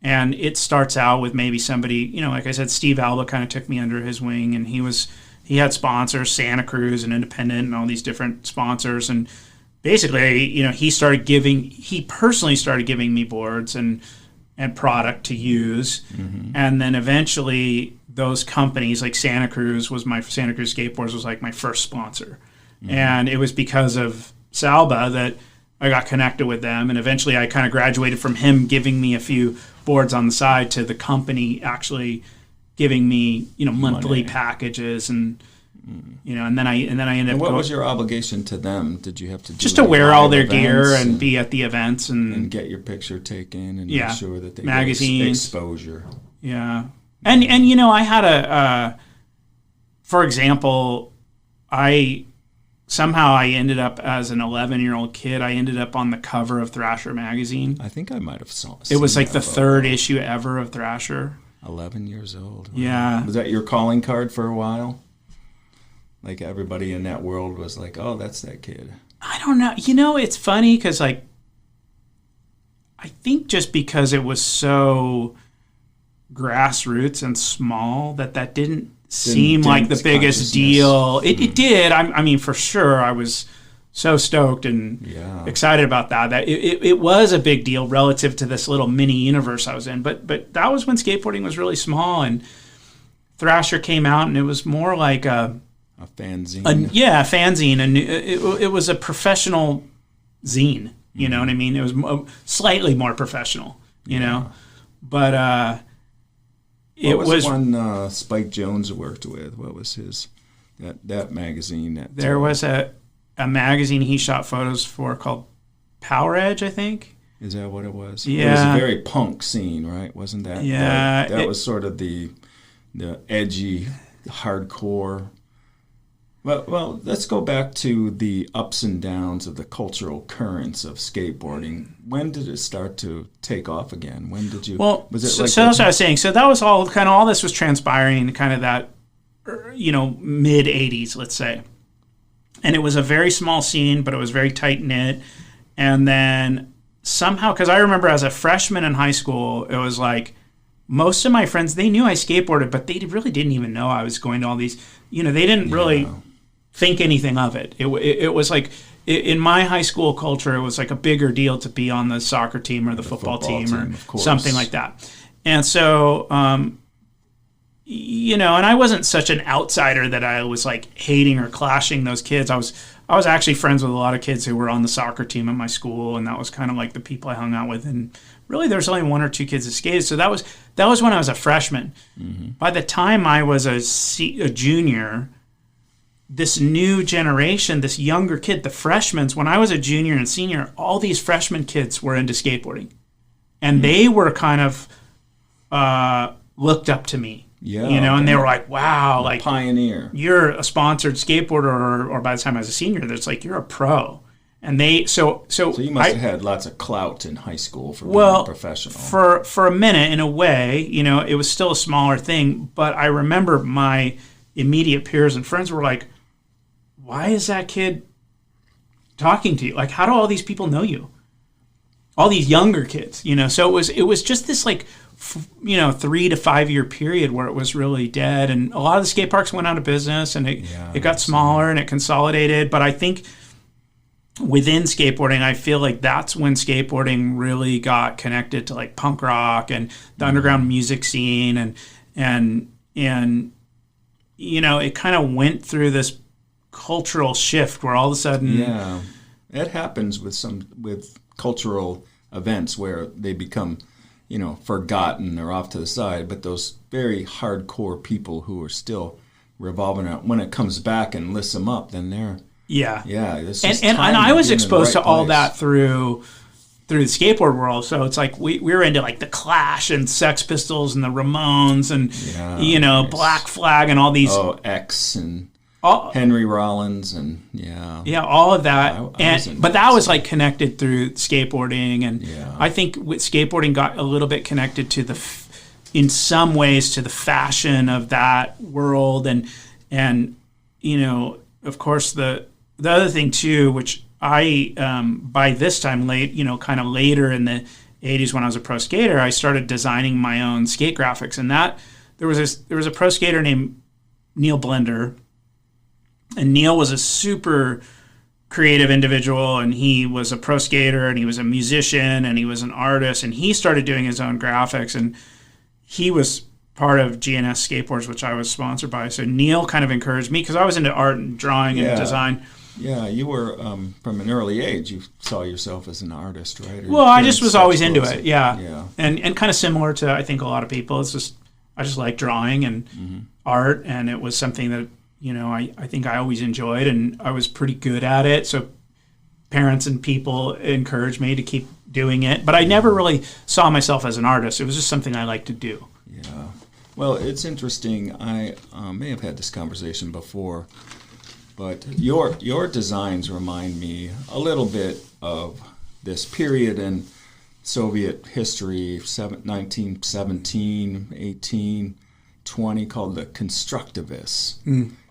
and it starts out with maybe somebody, like I said, Steve Alva kind of took me under his wing, and he had sponsors, Santa Cruz and Independent, and all these different sponsors, and basically, he personally started giving me boards and product to use, and then eventually those companies like Santa Cruz Skateboards was like my first sponsor, and it was because of Salba that I got connected with them, and eventually I kind of graduated from him giving me a few boards on the side to the company actually giving me monthly packages and. And then I ended up. What was your obligation to them? Did you have to just to wear all their gear and be at the events and get your picture taken and make sure that they magazines, get exposure? Yeah, and I had for example, I ended up as an 11-year-old kid. I ended up on the cover of Thrasher magazine. I think I might have seen it. Was like the third issue ever of Thrasher. 11 years old. Yeah. Was that your calling card for a while? Like everybody in that world was like, "Oh, that's that kid." I don't know. It's funny because I think just because it was so grassroots and small that didn't seem like the biggest deal. It did. I mean, for sure, I was so stoked and excited about that. That it was a big deal relative to this little mini universe I was in. But that was when skateboarding was really small, and Thrasher came out, and it was more like a fanzine. A fanzine. And it was a professional zine. You know what I mean? It was slightly more professional, you know? But it was one Spike Jones worked with. What was his, that magazine? There was a magazine he shot photos for called Power Edge, I think. Is that what it was? Yeah. It was a very punk scene, right? Wasn't that? Yeah. That was sort of the edgy, hardcore. Well, let's go back to the ups and downs of the cultural currents of skateboarding. When did it start to take off again? When did you? Well, that's what I was saying. So that was all this was transpiring in kind of that, mid '80s, let's say. And it was a very small scene, but it was very tight knit. And then somehow, because I remember as a freshman in high school, it was like most of my friends, they knew I skateboarded, but they really didn't even know I was going to all these. They didn't really think anything of it. It was like in my high school culture, it was like a bigger deal to be on the soccer team or the football team or something like that. And so, and I wasn't such an outsider that I was like hating or clashing those kids. I was actually friends with a lot of kids who were on the soccer team at my school, and that was kind of like the people I hung out with. And really, there's only one or two kids that skated. So that was when I was a freshman. Mm-hmm. By the time I was a junior, this new generation, this younger kid, the freshmen, when I was a junior and senior, all these freshman kids were into skateboarding. And they were kind of looked up to me. Yeah, and they were like, wow, like pioneer. You're a sponsored skateboarder, or by the time I was a senior, it's like you're a pro. And so you must have had lots of clout in high school for being professional. For a minute, in a way, it was still a smaller thing. But I remember my immediate peers and friends were like, why is that kid talking to you? Like, how do all these people know you? All these younger kids, So it was just this like, 3 to 5 year period where it was really dead, and a lot of the skate parks went out of business, and it got smaller and it consolidated. But I think within skateboarding, I feel like that's when skateboarding really got connected to like punk rock and the underground music scene, and it kind of went through this cultural shift where all of a sudden it happens with cultural events where they become forgotten or off to the side, but those very hardcore people who are still revolving around, when it comes back and lifts them up, then they're and I was exposed to all that through through the skateboard world. So it's like we were into like the Clash and Sex Pistols and the Ramones and nice. Black Flag and all these X and all, Henry Rollins and all of that. But that was stuff. like connected through skateboarding, and I think with skateboarding got a little bit connected to in some ways to the fashion of that world, and of course the other thing too, which I by this time kind of later in the 80s when I was a pro skater, I started designing my own skate graphics, and that there was a pro skater named Neil Blender, and Neil was a super creative individual, and he was a pro skater, and he was a musician, and he was an artist, and he started doing his own graphics, and he was part of GNS Skateboards, which I was sponsored by. So Neil kind of encouraged me because I was into art and drawing and design. Yeah, you were, from an early age, you saw yourself as an artist, right? Well, I just was always into it, And kind of similar to, I think, a lot of people. It's just, I just like drawing and art, and it was something that, I think I always enjoyed, and I was pretty good at it. So parents and people encouraged me to keep doing it. But I never really saw myself as an artist. It was just something I liked to do. Yeah. Well, it's interesting. I may have had this conversation before, but your designs remind me a little bit of this period in Soviet history, 1917, 18, 20, called the constructivists.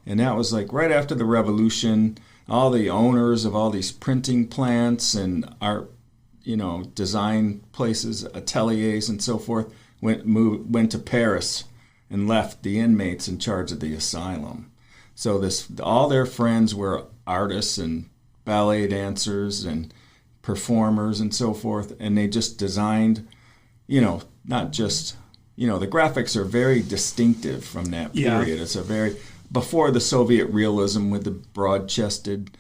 And that was like right after the revolution. All the owners of all these printing plants and art, design places, ateliers and so forth, went to Paris and left the inmates in charge of the asylum. So all their friends were artists and ballet dancers and performers and so forth, and they just designed, not just, the graphics are very distinctive from that period. It's a very, before the Soviet realism with the broad-chested,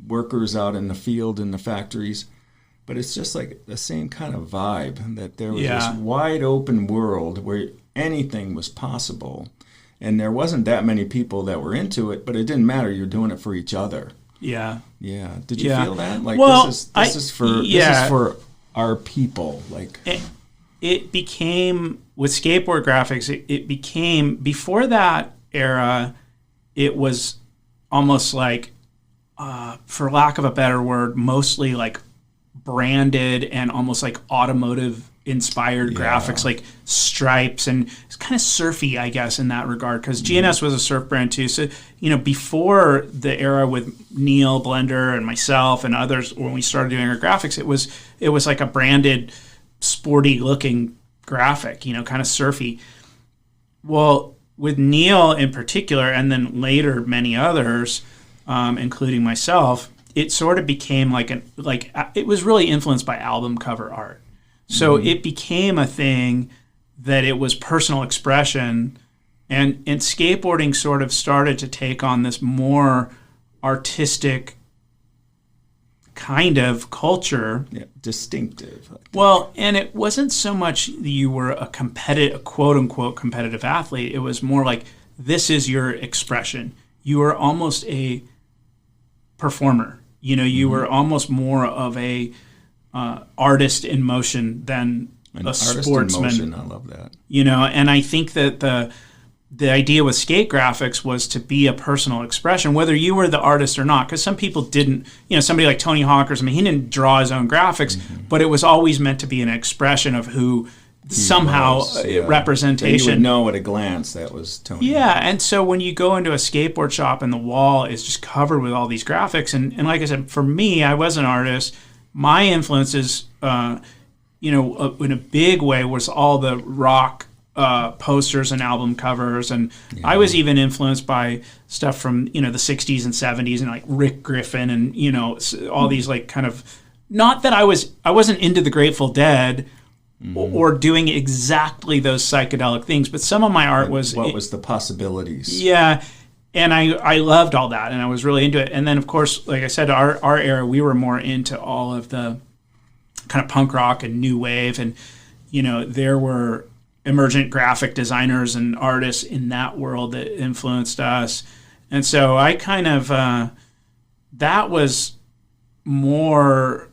workers out in the field in the factories. But it's just like the same kind of vibe, that there was this wide open world where anything was possible. And there wasn't that many people that were into it, but it didn't matter. You're doing it for each other. Yeah. Yeah. Did you feel that? Like, this is for our people. Like, it became, with skateboard graphics, it became, before that era, it was almost like, for lack of a better word, mostly like branded and almost like automotive inspired graphics, like stripes, and it's kind of surfy, I guess, in that regard, because GNS was a surf brand too. So, before the era with Neil Blender and myself and others, when we started doing our graphics, it was like a branded, sporty looking graphic, kind of surfy. Well, with Neil in particular, and then later many others, including myself, it sort of became it was really influenced by album cover art. So it became a thing that it was personal expression, and skateboarding sort of started to take on this more artistic kind of culture. Yeah, distinctive. Well, and it wasn't so much you were a quote unquote competitive athlete. It was more like, this is your expression. You are almost a performer. You were almost more of a artist in motion than a sportsman. Artist in motion, I love that. And I think that the idea with skate graphics was to be a personal expression, whether you were the artist or not, because some people didn't, somebody like Tony Hawkers, he didn't draw his own graphics, but it was always meant to be an expression of who somehow representation. And you would know at a glance that was Tony. Yeah, and so when you go into a skateboard shop and the wall is just covered with all these graphics, and like I said, for me, I was an artist. My influences, in a big way, was all the rock posters and album covers, and I was even influenced by stuff from the 60s and 70s, and like Rick Griffin, and all these like kind of, not that I wasn't into the Grateful Dead. Or doing exactly those psychedelic things, but some of my art was... What was the possibilities? Yeah, and I loved all that, and I was really into it. And then, of course, like I said, our era, we were more into all of the kind of punk rock and new wave, and, there were emergent graphic designers and artists in that world that influenced us. And so I kind of... that was more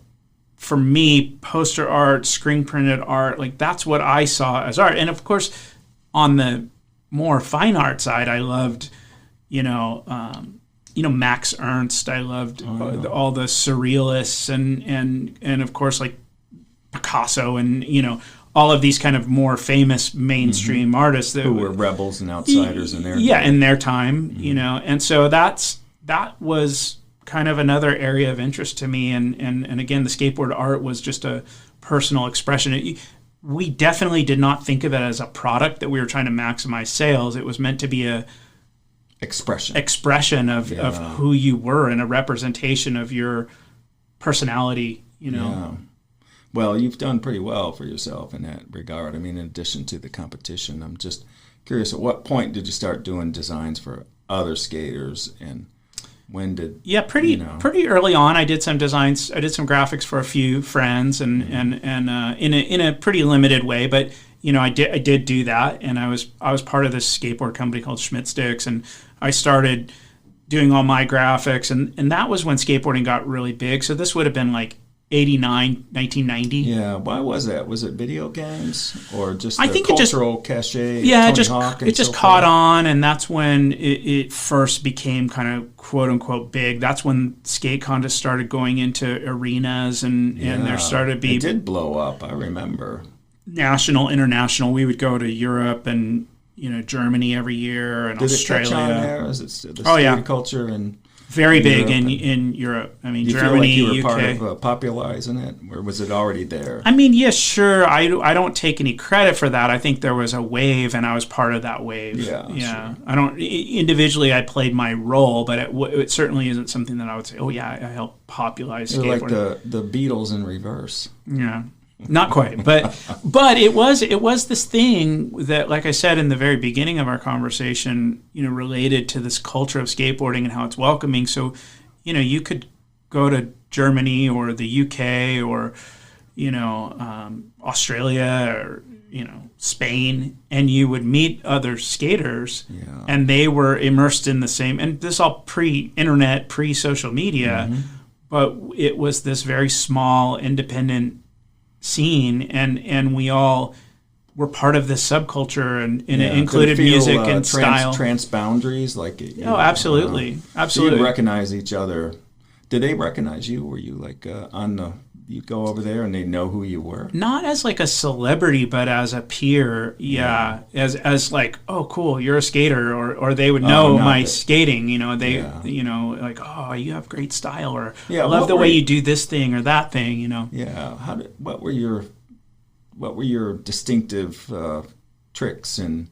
for me, poster art, screen printed art, like that's what I saw as art. And of course, on the more fine art side, I loved, Max Ernst. I loved all the surrealists and of course like Picasso and all of these kind of more famous mainstream artists that who were rebels and outsiders in their in their time, and so that was kind of another area of interest to me, and again, the skateboard art was just a personal expression. We definitely did not think of it as a product that we were trying to maximize sales. It was meant to be a expression of who you were and a representation of your personality, Yeah. Well, you've done pretty well for yourself in that regard. I mean, in addition to the competition, I'm just curious, at what point did you start doing designs for other skaters, and when did... Yeah, pretty early on. I did some designs. I did some graphics for a few friends, and in a pretty limited way. But I did do that, and I was part of this skateboard company called Schmidt Sticks, and I started doing all my graphics, and that was when skateboarding got really big. So this would have been like 89, 1990. Yeah, why was that? Was it video games or just I the think cultural cachet? Yeah, it just caught on, and that's when it first became kind of quote unquote big. That's when skate contests started going into arenas, and there started to be... It did blow up, I remember. National, international. We would go to Europe and Germany every year, and Australia. Did it catch on there? Is it the skate culture and... Very big in Europe. I mean, Germany, you feel like you were UK. part of popularizing it, or was it already there? I mean, yeah, sure. I don't take any credit for that. I think there was a wave, and I was part of that wave. Yeah. Sure. I don't individually. I played my role, but it certainly isn't something that I would say, "Oh yeah, I helped popularize skateboarding." Like the Beatles in reverse. Yeah. Not quite, but it was this thing that, like I said in the very beginning of our conversation, related to this culture of skateboarding and how it's welcoming. So, you could go to Germany or the UK or, Australia or Spain, and you would meet other skaters, and they were immersed in the same. And this all pre-internet, pre-social media, but it was this very small, independent scene, and we all were part of this subculture, and it included music and style. Trans boundaries, like absolutely. So you recognize each other. Did they recognize you? Were you like you go over there and they know who you were? Not as like a celebrity, but as a peer. Yeah. As like, oh, cool, you're a skater, or they would know my skating. Like, oh, you have great style, or I love the way you do this thing or that thing. Yeah. What were your distinctive tricks and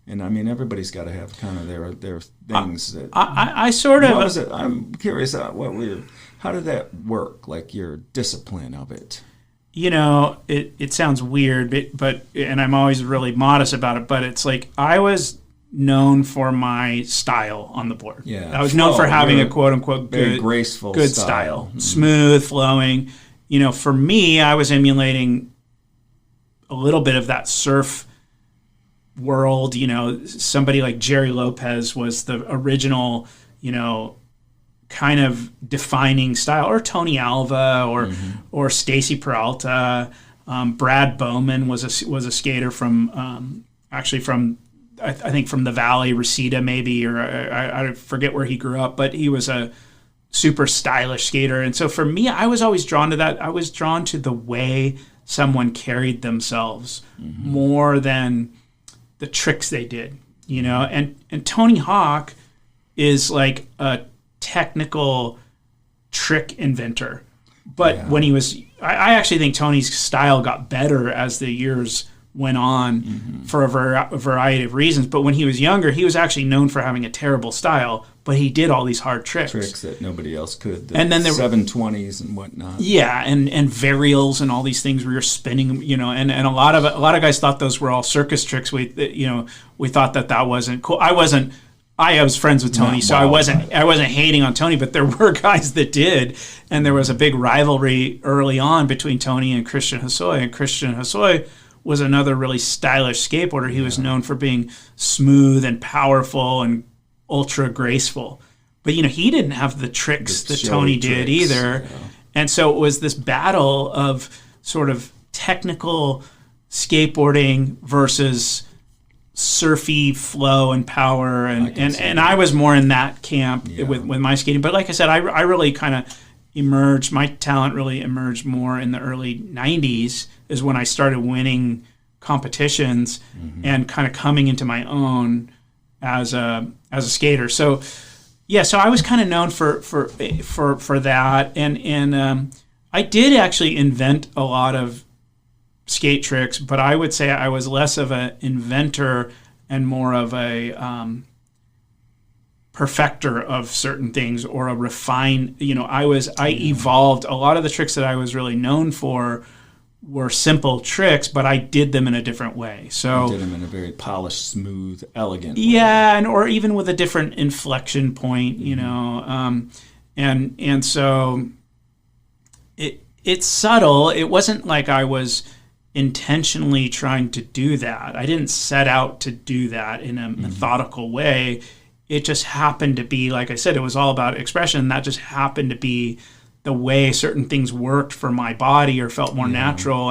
I mean, everybody's got to have kind of their things. I sort of. What was it? I'm curious. How did that work? Like your discipline of it. It sounds weird, but and I'm always really modest about it. But it's like I was known for my style on the board. Yeah, I was known for having a quote unquote very graceful, good style, smooth, flowing. For me, I was emulating a little bit of that surf world. Somebody like Jerry Lopez was the original, kind of defining style, or Tony Alva, or Stacy Peralta. Brad Bowman was a skater from I think from the Valley, Reseda maybe, or I forget where he grew up, but he was a super stylish skater. And so for me, I was always drawn to that. I was drawn to the way someone carried themselves more than the tricks they did, and Tony Hawk is like a technical trick inventor. But when he was, I actually think Tony's style got better as the years went on for a variety of reasons. But when he was younger, he was actually known for having a terrible style, but he did all these hard tricks. Tricks that nobody else could. And then there 720s and whatnot. Yeah, and varials and all these things where you're spinning, and a lot of guys thought those were all circus tricks. We thought that wasn't cool. I was friends with Tony, so I wasn't hating on Tony, but there were guys that did, and there was a big rivalry early on between Tony and Christian Hosoi, and Christian Hosoi was another really stylish skateboarder. He was known for being smooth and powerful and ultra graceful, but he didn't have the tricks that Tony did either. And so it was this battle of sort of technical skateboarding versus surfy flow and power, and I was more in that camp with my skating. But like I said, I really kind of emerged. My talent really emerged more in the early '90s, is when I started winning competitions and kind of coming into my own as a skater. So so I was kind of known for that, and I did actually invent a lot of skate tricks, but I would say I was less of an inventor and more of a perfecter of certain things, or a refine. I evolved a lot of the tricks that I was really known for were simple tricks, but I did them in a different way. So you did them in a very polished, smooth, elegant way. Yeah, or even with a different inflection point, and so it's subtle. It wasn't like I was intentionally trying to do that. I didn't set out to do that in a methodical way. It just happened to be, like I said, it was all about expression. That just happened to be the way certain things worked for my body or felt more natural.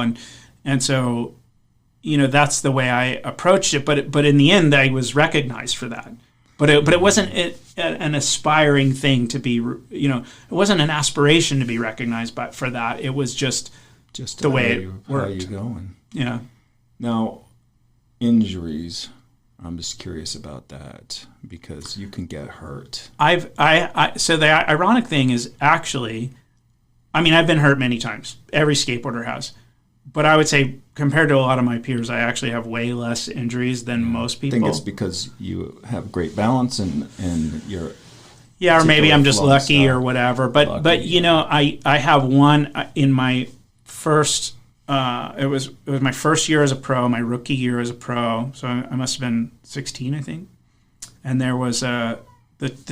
And so, that's the way I approached it. But in the end, I was recognized for that. But it wasn't an aspiring thing to be, it wasn't an aspiration to be recognized for that. It was just the way it worked. How you going? Yeah. Now, injuries. I'm just curious about that, because you can get hurt. So the ironic thing is, actually, I've been hurt many times. Every skateboarder has. But I would say, compared to a lot of my peers, I actually have way less injuries than most people. I think it's because you have great balance and you're... Yeah, or maybe I'm just lucky or whatever. But I have one in my first... it was my first year as a pro, my rookie year as a pro. So I must have been 16, I think. And there was the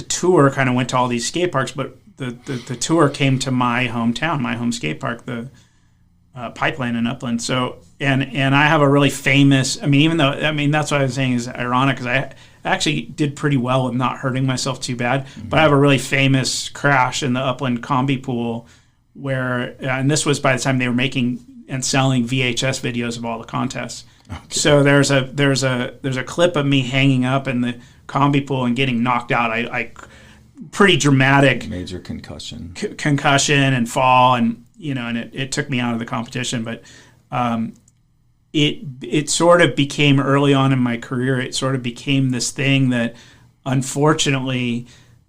tour kind of went to all these skate parks, but the tour came to my hometown, my home skate park, the Pipeline in Upland. So and I have a really famous. That's what I was saying is ironic, because I actually did pretty well with not hurting myself too bad. But I have a really famous crash in the Upland combi pool, where and this was by the time they were making and selling VHS videos of all the contests. Okay. So there's a clip of me hanging up in the combi pool and getting knocked out. I pretty dramatic major concussion and fall, and and it took me out of the competition. But it sort of became, early on in my career, it sort of became this thing that, unfortunately,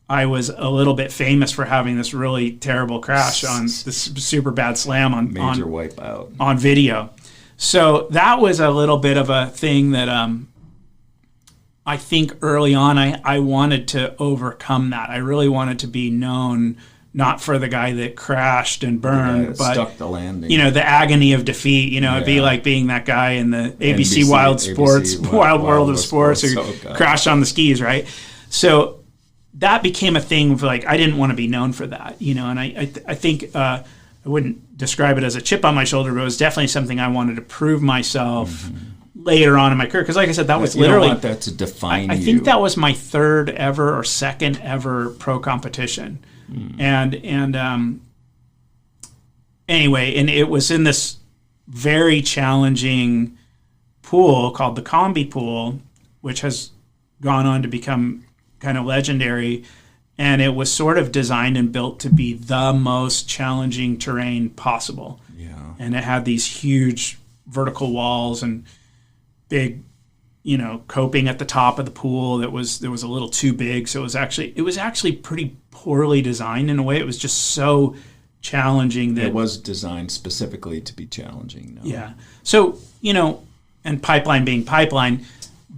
I was a little bit famous for having this really terrible crash on this super bad slam on major wipeout on video. So that was a little bit of a thing that I think early on I wanted to overcome that. I really wanted to be known not for the guy that crashed and burned, but stuck the landing. The agony of defeat. It'd be like being that guy in the ABC Wild World of Sports who crashed on the skis, right? So that became a thing of, like, I didn't want to be known for that, and I think I wouldn't describe it as a chip on my shoulder, but it was definitely something I wanted to prove myself later on in my career. Because, like I said, that was literally... You don't want that to define you. I think that was my third ever or second ever pro competition. And anyway, and it was in this very challenging pool called the Combi Pool, which has gone on to become kind of legendary, and it was sort of designed and built to be the most challenging terrain possible. Yeah. And it had these huge vertical walls and big, coping at the top of the pool that was a little too big. So it was actually pretty poorly designed in a way. It was just so challenging that it was designed specifically to be challenging. No? Yeah. So, and Pipeline being Pipeline,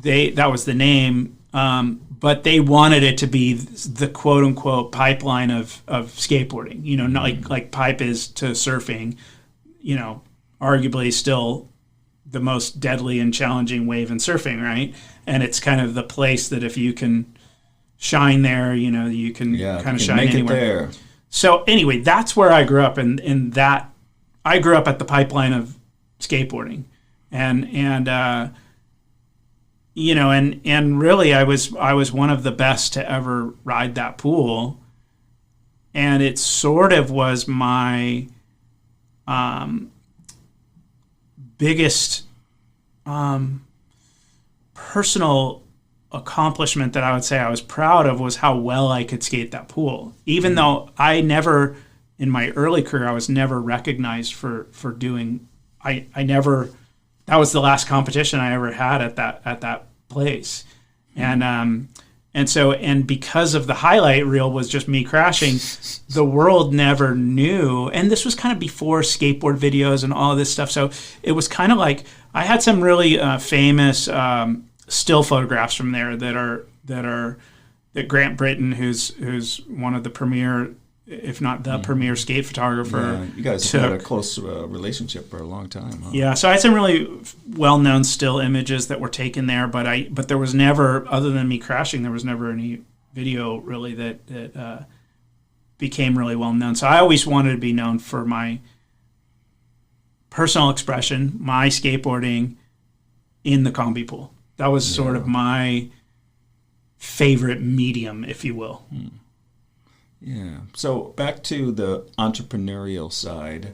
that was the name. But they wanted it to be the quote unquote pipeline of skateboarding, not like pipe is to surfing, arguably still the most deadly and challenging wave in surfing, right? And it's kind of the place that if you can shine there, you can kind of shine anywhere. There. So anyway, that's where I grew up, and that I grew up at the pipeline of skateboarding, and really I was one of the best to ever ride that pool. and it sort of was my biggest personal accomplishment that I would say I was proud of was how well I could skate that pool. Even though I never, in my early career, I was never recognized for doing. I never. That was the last competition I ever had at that place, and because of the highlight reel was just me crashing, the world never knew. And this was kind of before skateboard videos and all of this stuff, so it was kind of like I had some really famous still photographs from there that Grant Britton, who's one of the premier, if not the premier skate photographer. Yeah, you guys have had a close relationship for a long time, huh? Yeah, so I had some really well-known still images that were taken there, but there was never, other than me crashing, there was never any video really that became really well-known. So I always wanted to be known for my personal expression, my skateboarding in the combi pool. That was sort of my favorite medium, if you will. Yeah. So back to the entrepreneurial side.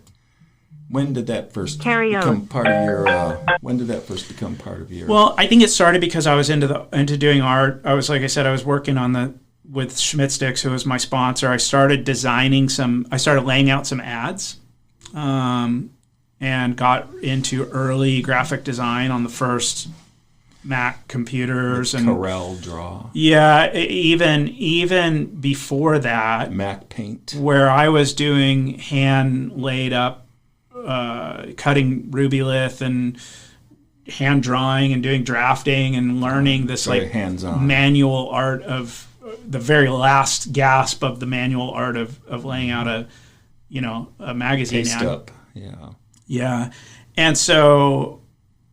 When did that first become part of your? When did that first become part of your? Well, I think it started because I was into doing art. I was, like I said, I was working with Schmidt Sticks, who was my sponsor. I started laying out some ads, and got into early graphic design on the first Mac computers and Corel Draw. Yeah, even before that, Mac Paint, where I was doing hand laid up, cutting Rubylith and hand drawing and doing drafting and learning this like hands-on manual art of the very last gasp of the manual art of laying out a magazine Paste ad. up. Yeah,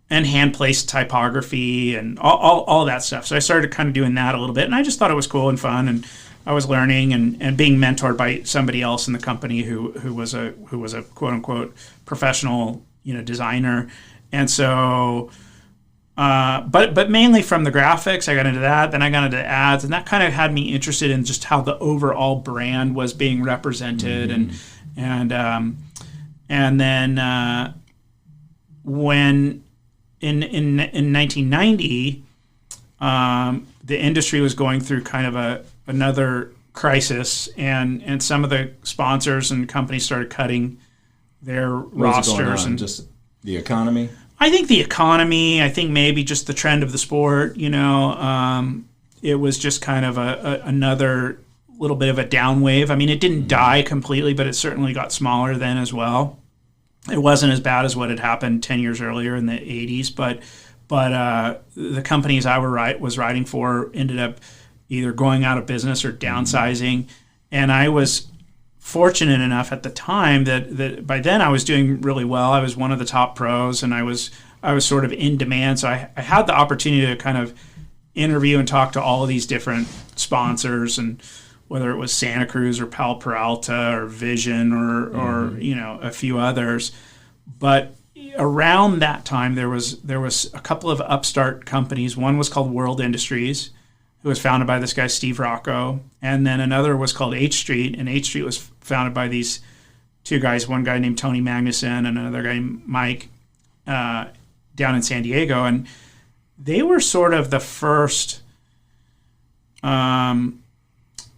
and hand placed typography and all that stuff. So I started kind of doing that a little bit, and I just thought it was cool and fun, and I was learning and being mentored by somebody else in the company who was a quote unquote professional designer, and so but mainly from the graphics, I got into that. Then I got into ads, and that kind of had me interested in just how the overall brand was being represented, and then when in 1990, the industry was going through kind of another crisis, and some of the sponsors and companies started cutting their rosters. And just the economy? I think the economy, I think maybe just the trend of the sport, it was just kind of another little bit of a down wave. I mean, it didn't die completely, but it certainly got smaller then as well. It wasn't as bad as what had happened 10 years earlier in the 80s, but the companies I was writing for ended up either going out of business or downsizing. And I was fortunate enough at the time that by then I was doing really well. I was one of the top pros, and I was sort of in demand. So I had the opportunity to kind of interview and talk to all of these different sponsors, and whether it was Santa Cruz or Peralta or Vision or a few others. But around that time, there was a couple of upstart companies. One was called World Industries, who was founded by this guy Steve Rocco, and then another was called H Street, and H Street was founded by these two guys. One guy named Tony Magnuson and another guy named Mike down in San Diego, and they were sort of the first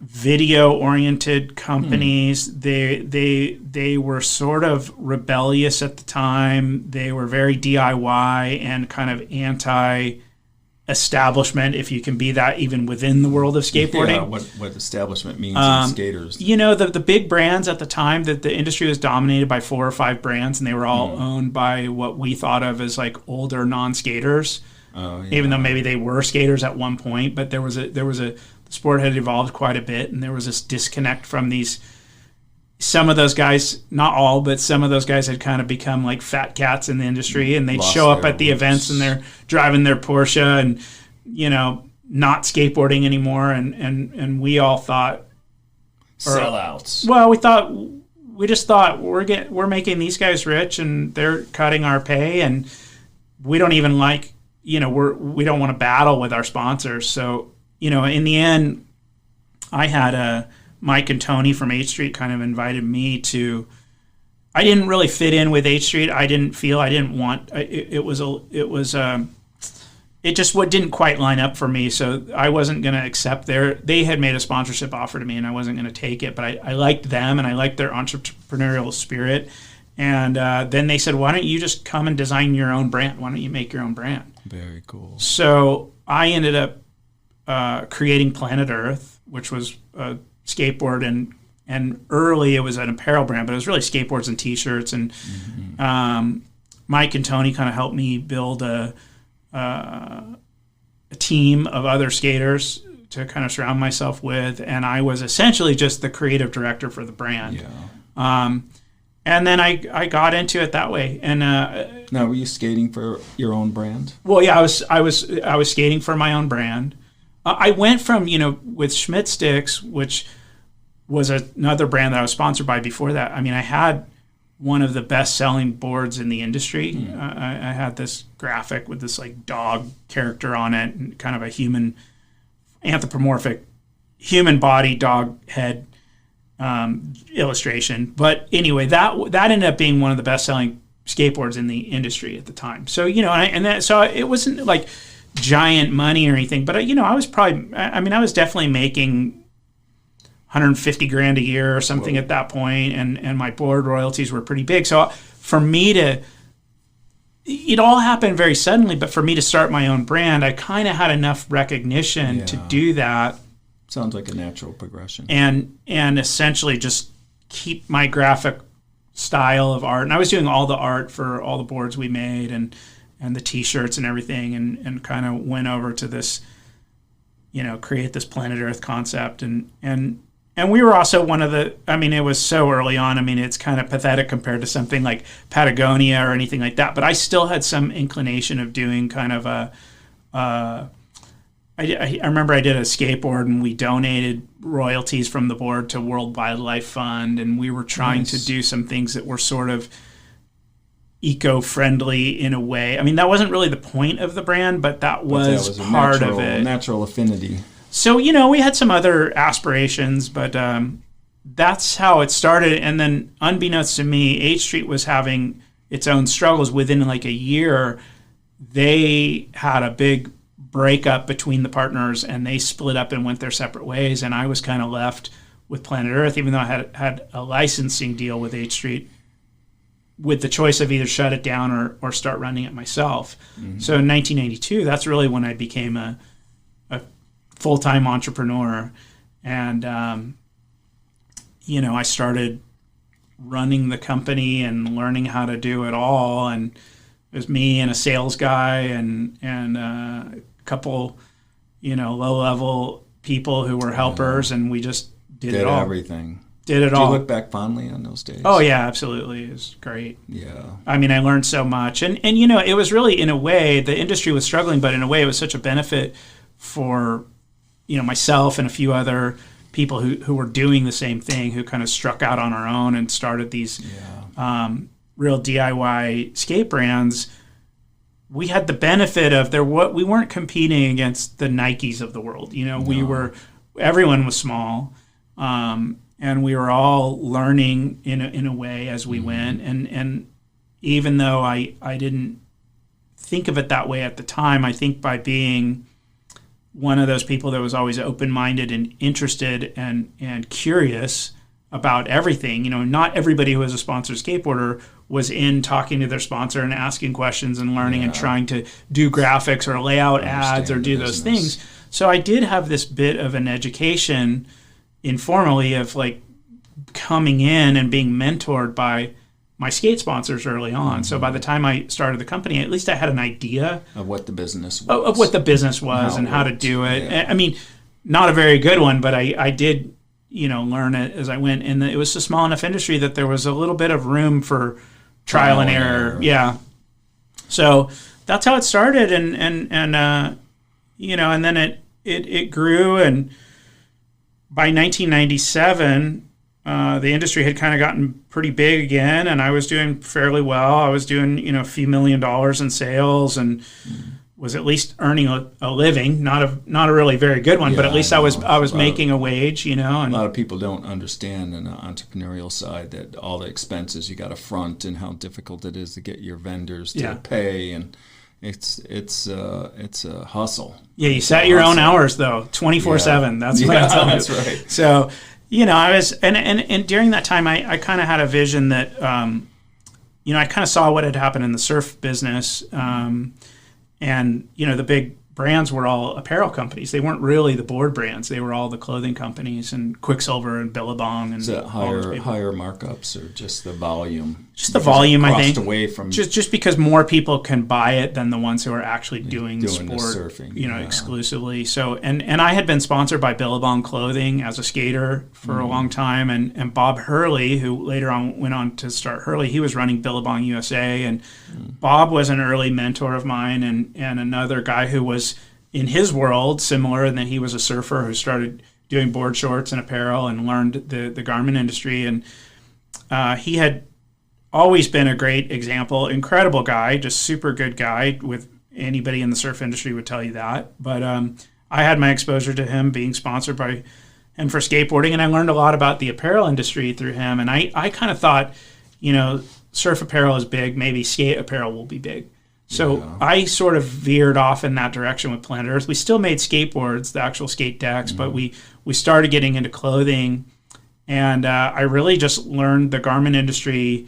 video-oriented companies. They were sort of rebellious at the time. They were very DIY and kind of anti-establishment, if you can be that even within the world of skateboarding. Yeah, what establishment means in skaters. The big brands at the time, that the industry was dominated by 4 or 5 brands, and they were all owned by what we thought of as like older non-skaters. Oh, yeah. Even though maybe they were skaters at one point, but there was a the sport had evolved quite a bit, and there was this disconnect from some of those guys, not all, but some of those guys had kind of become like fat cats in the industry, and they'd show up at the events and they're driving their Porsche and not skateboarding anymore, and we all thought sellouts. Well, we just thought we're making these guys rich, and they're cutting our pay, and we don't even like we don't want to battle with our sponsors. So in the end, I had Mike and Tony from H Street kind of invited me to. I didn't really fit in with H Street. I didn't want. It just didn't quite line up for me. So I wasn't going to accept they had made a sponsorship offer to me, and I wasn't going to take it. But I liked them, and I liked their entrepreneurial spirit. And then they said, "Why don't you just come and design your own brand? Why don't you make your own brand?" Very cool. So I ended up creating Planet Earth, which was a skateboard, and early it was an apparel brand, but it was really skateboards and T-shirts. And Mike and Tony kind of helped me build a team of other skaters to kind of surround myself with, and I was essentially just the creative director for the brand. Yeah. And then I got into it that way. And now, were you skating for your own brand? Well, yeah, I was skating for my own brand. I went from with Schmidt Sticks, which was another brand that I was sponsored by before that. I mean, I had one of the best-selling boards in the industry. I had this graphic with this like dog character on it, and kind of a human, anthropomorphic, human body, dog head illustration. But anyway, that ended up being one of the best-selling skateboards in the industry at the time. So so it wasn't like giant money or anything, but I was definitely making $150,000 a year or something at that point, and my board royalties were pretty big. So for me it all happened very suddenly, but for me to start my own brand, I kind of had enough recognition to do that. Sounds like a natural progression. And essentially just keep my graphic style of art. And I was doing all the art for all the boards we made and the T-shirts and everything, and kind of went over to this, create this Planet Earth concept. And we were also one of the, it was so early on. It's kind of pathetic compared to something like Patagonia or anything like that. But I still had some inclination of doing kind of I remember I did a skateboard, and we donated royalties from the board to World Wildlife Fund. And we were trying to do some things that were sort of eco-friendly in a way. That wasn't really the point of the brand, but that was part of it. Natural affinity. So, we had some other aspirations, but that's how it started. And then, unbeknownst to me, H Street was having its own struggles. Within like a year, they had a big breakup between the partners, and they split up and went their separate ways. And I was kind of left with Planet Earth, even though I had a licensing deal with H Street, with the choice of either shut it down or start running it myself. Mm-hmm. So in 1992, that's really when I became a full-time entrepreneur. And, I started running the company and learning how to do it all. And it was me and a sales guy and a couple, low-level people who were helpers, and we just did it all. Everything. Did it all. Do you look back fondly on those days? Oh, yeah, absolutely. It was great. Yeah. I learned so much. And it was really, in a way, the industry was struggling, but in a way it was such a benefit for, myself and a few other people who were doing the same thing, who kind of struck out on our own and started these real DIY skate brands. We had the benefit of we weren't competing against the Nikes of the world. Everyone was small. And we were all learning in a way as we went. And even though I didn't think of it that way at the time, I think by being one of those people that was always open-minded and interested and curious about everything, not everybody who was a sponsored skateboarder was in talking to their sponsor and asking questions and learning and trying to do graphics or lay out ads or do those things. So I did have this bit of an education informally of like coming in and being mentored by my skate sponsors early on. Mm-hmm. So by the time I started the company, at least I had an idea of what the business was. Of what the business was and how to do it. Yeah. Not a very good one, but I did, learn it as I went. And it was a small enough industry that there was a little bit of room for trial and error. Yeah. So that's how it started. And then it grew. And by 1997, the industry had kind of gotten pretty big again, and I was doing fairly well. I was doing, a few $1 million in sales, and was at least earning a living, not a really very good one, but at least I was making a wage, And a lot of people don't understand on the entrepreneurial side that all the expenses you got to front and how difficult it is to get your vendors to pay, and it's a hustle. Yeah, you set your own hours though, 24/7. That's what I'm telling you. That's right. So I was and during that time I kind of had a vision that I kind of saw what had happened in the surf business. And, the big brands were all apparel companies. They weren't really the board brands. They were all the clothing companies and Quicksilver and Billabong. And is that higher markups or just the volume? Just the volume, I think. Away from just because more people can buy it than the ones who are actually doing sport, the surfing, exclusively. So, and I had been sponsored by Billabong Clothing as a skater for a long time, and Bob Hurley, who later on went on to start Hurley, he was running Billabong USA, and Bob was an early mentor of mine, and another guy who was in his world similar, and then he was a surfer who started doing board shorts and apparel and learned the garment industry, and he had always been a great example, incredible guy, just super good guy. With anybody in the surf industry would tell you that. But I had my exposure to him being sponsored by him for skateboarding, and I learned a lot about the apparel industry through him. And I kind of thought, surf apparel is big, maybe skate apparel will be big. So I sort of veered off in that direction with Planet Earth. We still made skateboards, the actual skate decks, but we started getting into clothing, and I really just learned the garment industry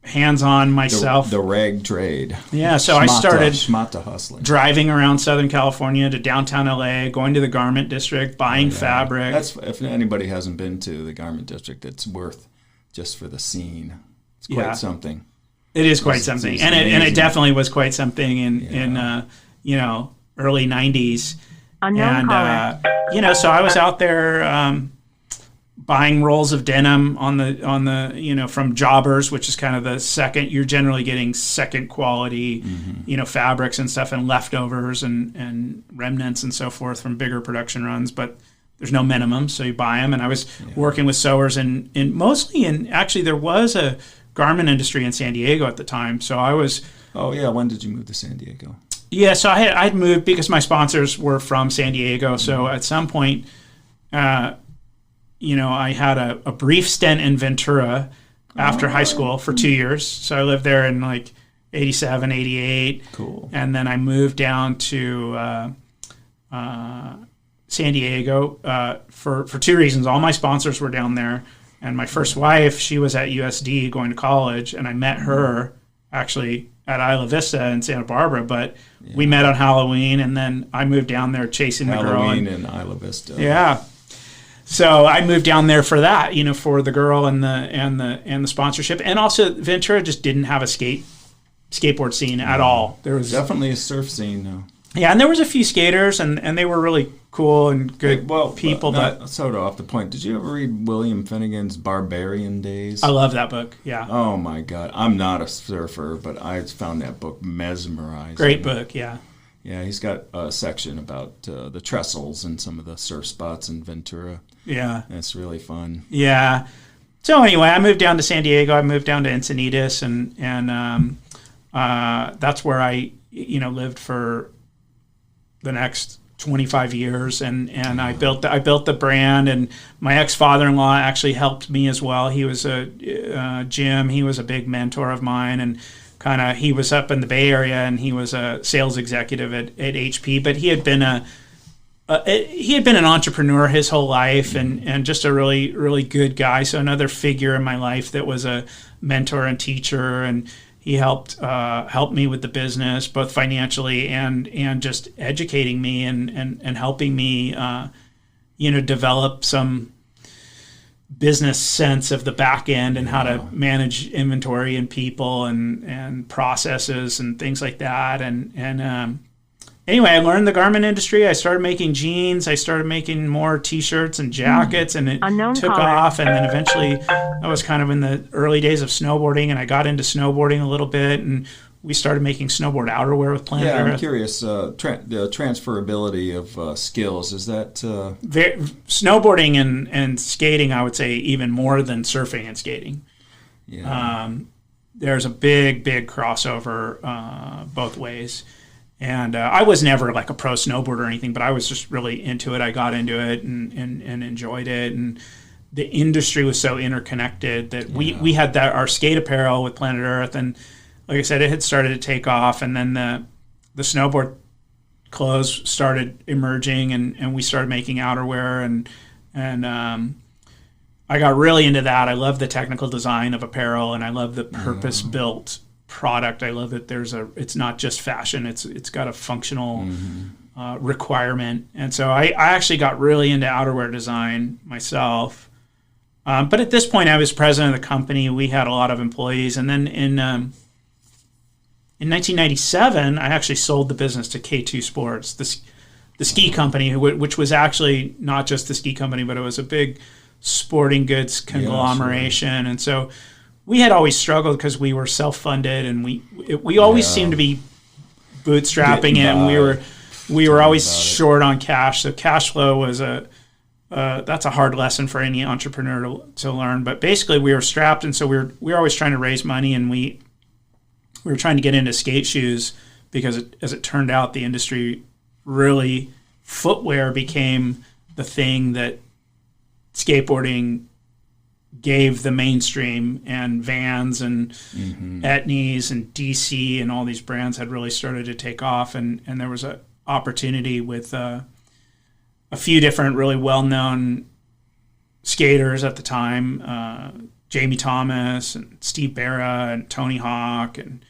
hands-on myself. The rag trade. Yeah, so I started schmata hustling. Driving around Southern California to downtown LA, going to the garment district, buying fabric. That's, if anybody hasn't been to the garment district, it's worth just for the scene. It's quite something. It is quite something. And it definitely was quite something in early 90s. Unknown caller. So I was out there buying rolls of denim on the from jobbers, which is kind of the second. You're generally getting second quality, fabrics and stuff, and leftovers and remnants and so forth from bigger production runs. But there's no minimum, so you buy them. And I was working with sewers and actually there was a garment industry in San Diego at the time. So I was. Oh yeah, when did you move to San Diego? Yeah, so I'd moved because my sponsors were from San Diego. So at some point. I had a brief stint in Ventura after high school for 2 years. So I lived there in 87, 88. Cool. And then I moved down to San Diego for two reasons. All my sponsors were down there. And my first wife, she was at USD going to college. And I met her actually at Isla Vista in Santa Barbara. But we met on Halloween. And then I moved down there chasing the girl. Halloween in Isla Vista. Yeah. So I moved down there for that, for the girl and the sponsorship, and also Ventura just didn't have a skateboard scene at all. There was definitely a surf scene, though. Yeah, and there was a few skaters, and they were really cool and good people. But sort of off the point, did you ever read William Finnegan's Barbarian Days? I love that book. Yeah. Oh my God, I'm not a surfer, but I found that book mesmerizing. Great book. Yeah. Yeah, he's got a section about the trestles and some of the surf spots in Ventura. Yeah. That's really fun. Yeah. So anyway, I moved down to San Diego. I moved down to Encinitas, and that's where I lived for the next 25 years, and I built the brand, and my ex-father-in-law actually helped me as well. He was Jim. He was a big mentor of mine, and he was up in the Bay Area, and he was a sales executive at HP, but he had been an entrepreneur his whole life, and just a really, really good guy. So another figure in my life that was a mentor and teacher, and he helped me with the business, both financially and just educating me and helping me, develop some business sense of the back end and how to manage inventory and people and processes and things like that. And anyway, I learned the garment industry. I started making jeans. I started making more T-shirts and jackets, and it took off. And then eventually, I was kind of in the early days of snowboarding, and I got into snowboarding a little bit, and we started making snowboard outerwear with Planet Earth. I'm curious, the transferability of skills, is that... snowboarding and skating, I would say, even more than surfing and skating. Yeah. There's a big crossover both ways. And I was never like a pro snowboarder or anything, but I was just really into it. I got into it and enjoyed it. And the industry was so interconnected that we had our skate apparel with Planet Earth. And like I said, it had started to take off. And then the snowboard clothes started emerging, and we started making outerwear. And I got really into that. I love the technical design of apparel, and I love the purpose-built product. I love that it's not just fashion. It's got a functional requirement. And so I actually got really into outerwear design myself. But at this point, I was president of the company. We had a lot of employees. And then in 1997, I actually sold the business to K2 Sports, the ski company, which was actually not just the ski company, but it was a big sporting goods conglomeration. Yeah, sure. And so we had always struggled because we were self-funded, and we always seemed to be bootstrapping it, and we were always short on cash. So cash flow was that's a hard lesson for any entrepreneur to learn. But basically, we were strapped, and so we were always trying to raise money, and we were trying to get into skate shoes because, as it turned out, the industry really, footwear became the thing that skateboarding gave the mainstream, and Vans and Etnies and DC and all these brands had really started to take off, and there was an opportunity with a few different really well-known skaters at the time, Jamie Thomas and Steve Barra and Tony Hawk and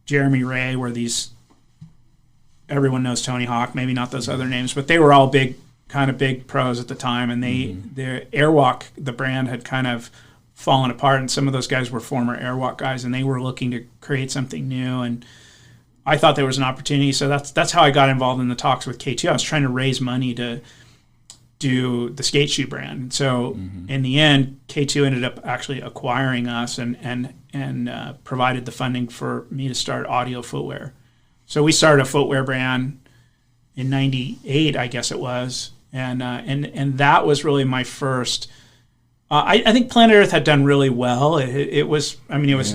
Jeremy Ray were these, everyone knows Tony Hawk, maybe not those other names, but they were all big pros at the time, and their Airwalk, the brand, had kind of fallen apart, and some of those guys were former Airwalk guys, and they were looking to create something new, and I thought there was an opportunity, so that's how I got involved in the talks with K2. I was trying to raise money to do the skate shoe brand. So in the end, K2 ended up actually acquiring us and provided the funding for me to start Audio Footwear. So we started a footwear brand in '98, I guess it was. And that was really my first. I think Planet Earth had done really well. It was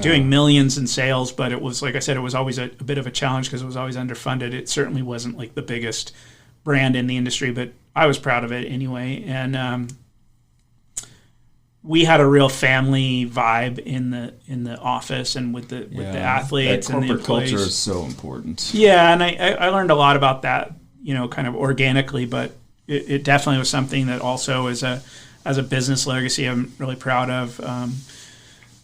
doing millions in sales, but it was, like I said, it was always a bit of a challenge because it was always underfunded. It certainly wasn't like the biggest brand in the industry, but I was proud of it anyway. And we had a real family vibe in the office and with the athletes and the employees. Corporate culture is so important. Yeah, and I learned a lot about that, kind of organically, but it definitely was something that also as a business legacy I'm really proud of.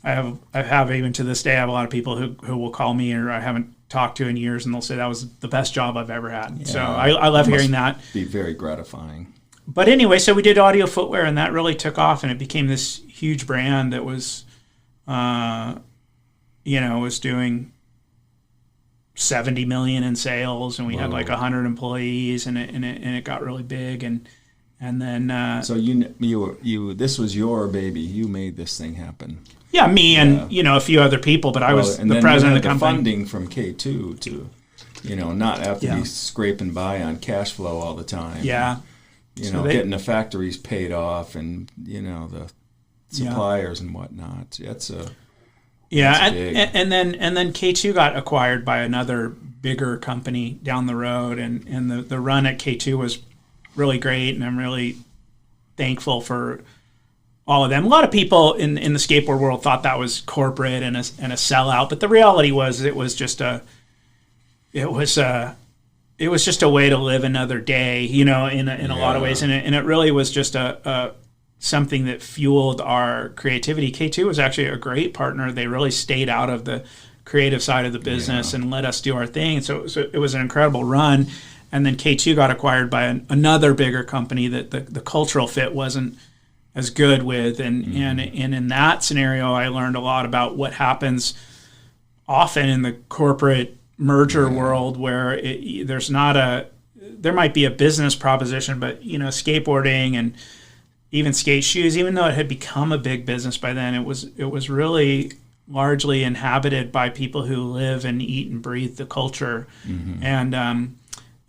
I have even to this day, I have a lot of people who will call me or I haven't talked to in years, and they'll say that was the best job I've ever had. Yeah, so I love hearing that. Be very gratifying. But anyway, so we did Audio Footwear, and that really took off, and it became this huge brand that was, was doing $70 million in sales, and we had like 100 employees, and it got really big, and then. So you this was your baby. You made this thing happen. Yeah, me and a few other people, but I was the president of the company. Funding from K2 to, not have to be scraping by on cash flow all the time. Yeah. Getting the factories paid off, and the suppliers and whatnot. And then K2 got acquired by another bigger company down the road, and the run at K2 was really great, and I'm really thankful for all of them. A lot of people in the skateboard world thought that was corporate and a sellout, but the reality was it was just a way to live another day, in a lot of ways, and it really was just a something that fueled our creativity. K2 was actually a great partner. They really stayed out of the creative side of the business and let us do our thing. So it was an incredible run. And then K2 got acquired by another bigger company that the cultural fit wasn't as good with. And in that scenario, I learned a lot about what happens often in the corporate merger world, where there might be a business proposition, but skateboarding and even skate shoes, even though it had become a big business by then, it was really largely inhabited by people who live and eat and breathe the culture. And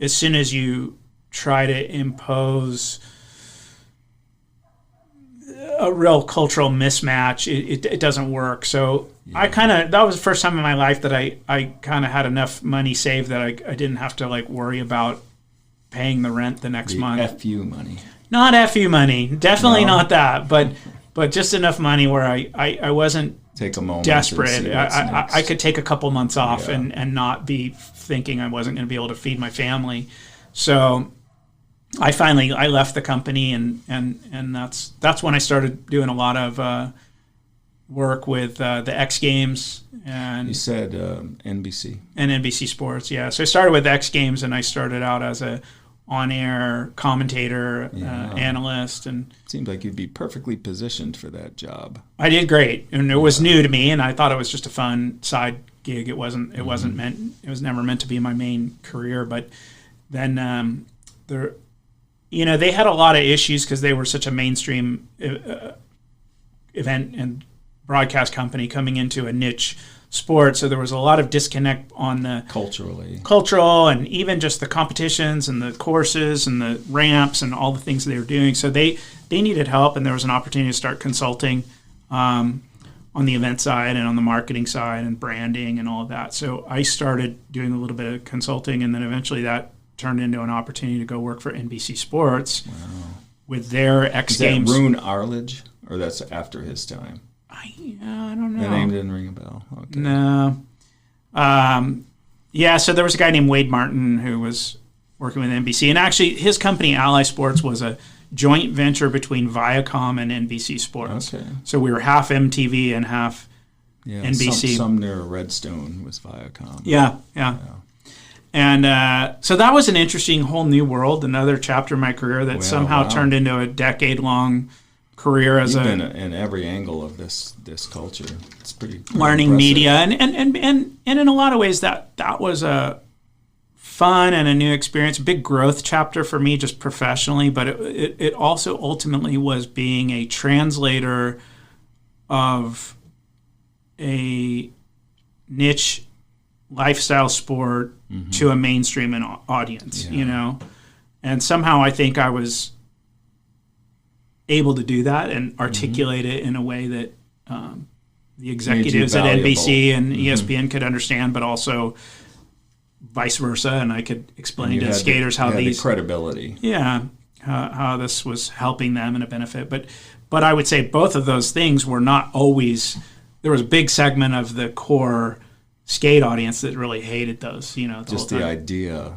as soon as you try to impose a real cultural mismatch. It doesn't work. So that was the first time in my life that I kind of had enough money saved that I didn't have to like worry about paying the rent the next month. FU money. Not FU money. Definitely not that. But just enough money where I wasn't take a moment desperate. I could take a couple months off and not be thinking I wasn't going to be able to feed my family. So I left the company and that's when I started doing a lot of work with the X Games. And you said NBC. And NBC Sports, yeah. So I started with X Games and I started out as a on-air commentator, analyst, and seems like you'd be perfectly positioned for that job. I did great, and it was new to me, and I thought it was just a fun side gig. It was never meant to be my main career. But then they had a lot of issues because they were such a mainstream event and broadcast company coming into a niche sport, so there was a lot of disconnect on the cultural and even just the competitions and the courses and the ramps and all the things they were doing. So they needed help, and there was an opportunity to start consulting on the event side and on the marketing side and branding and all of that. So I started doing a little bit of consulting, and then eventually that turned into an opportunity to go work for NBC Sports with their X Games. Is that Rune Arledge, or that's after his time? I don't know. The name didn't ring a bell. Okay. No. So there was a guy named Wade Martin who was working with NBC. And actually, his company, Ally Sports, was a joint venture between Viacom and NBC Sports. Okay. So we were half MTV and half NBC. Sumner Redstone was Viacom. Yeah. And so that was an interesting whole new world, another chapter in my career that somehow turned into a decade-long career as You've been in every angle of this culture. It's pretty learning impressive. media, and in a lot of ways that was a fun and a new experience, a big growth chapter for me just professionally. But it also ultimately was being a translator of a niche lifestyle sport to a mainstream audience, and somehow I think I was able to do that and articulate it in a way that the executives at NBC and ESPN could understand, but also vice versa. And I could explain to skaters how these the credibility, how this was helping them and a benefit. But I would say both of those things were not always. There was a big segment of the core skate audience that really hated those. Just the idea.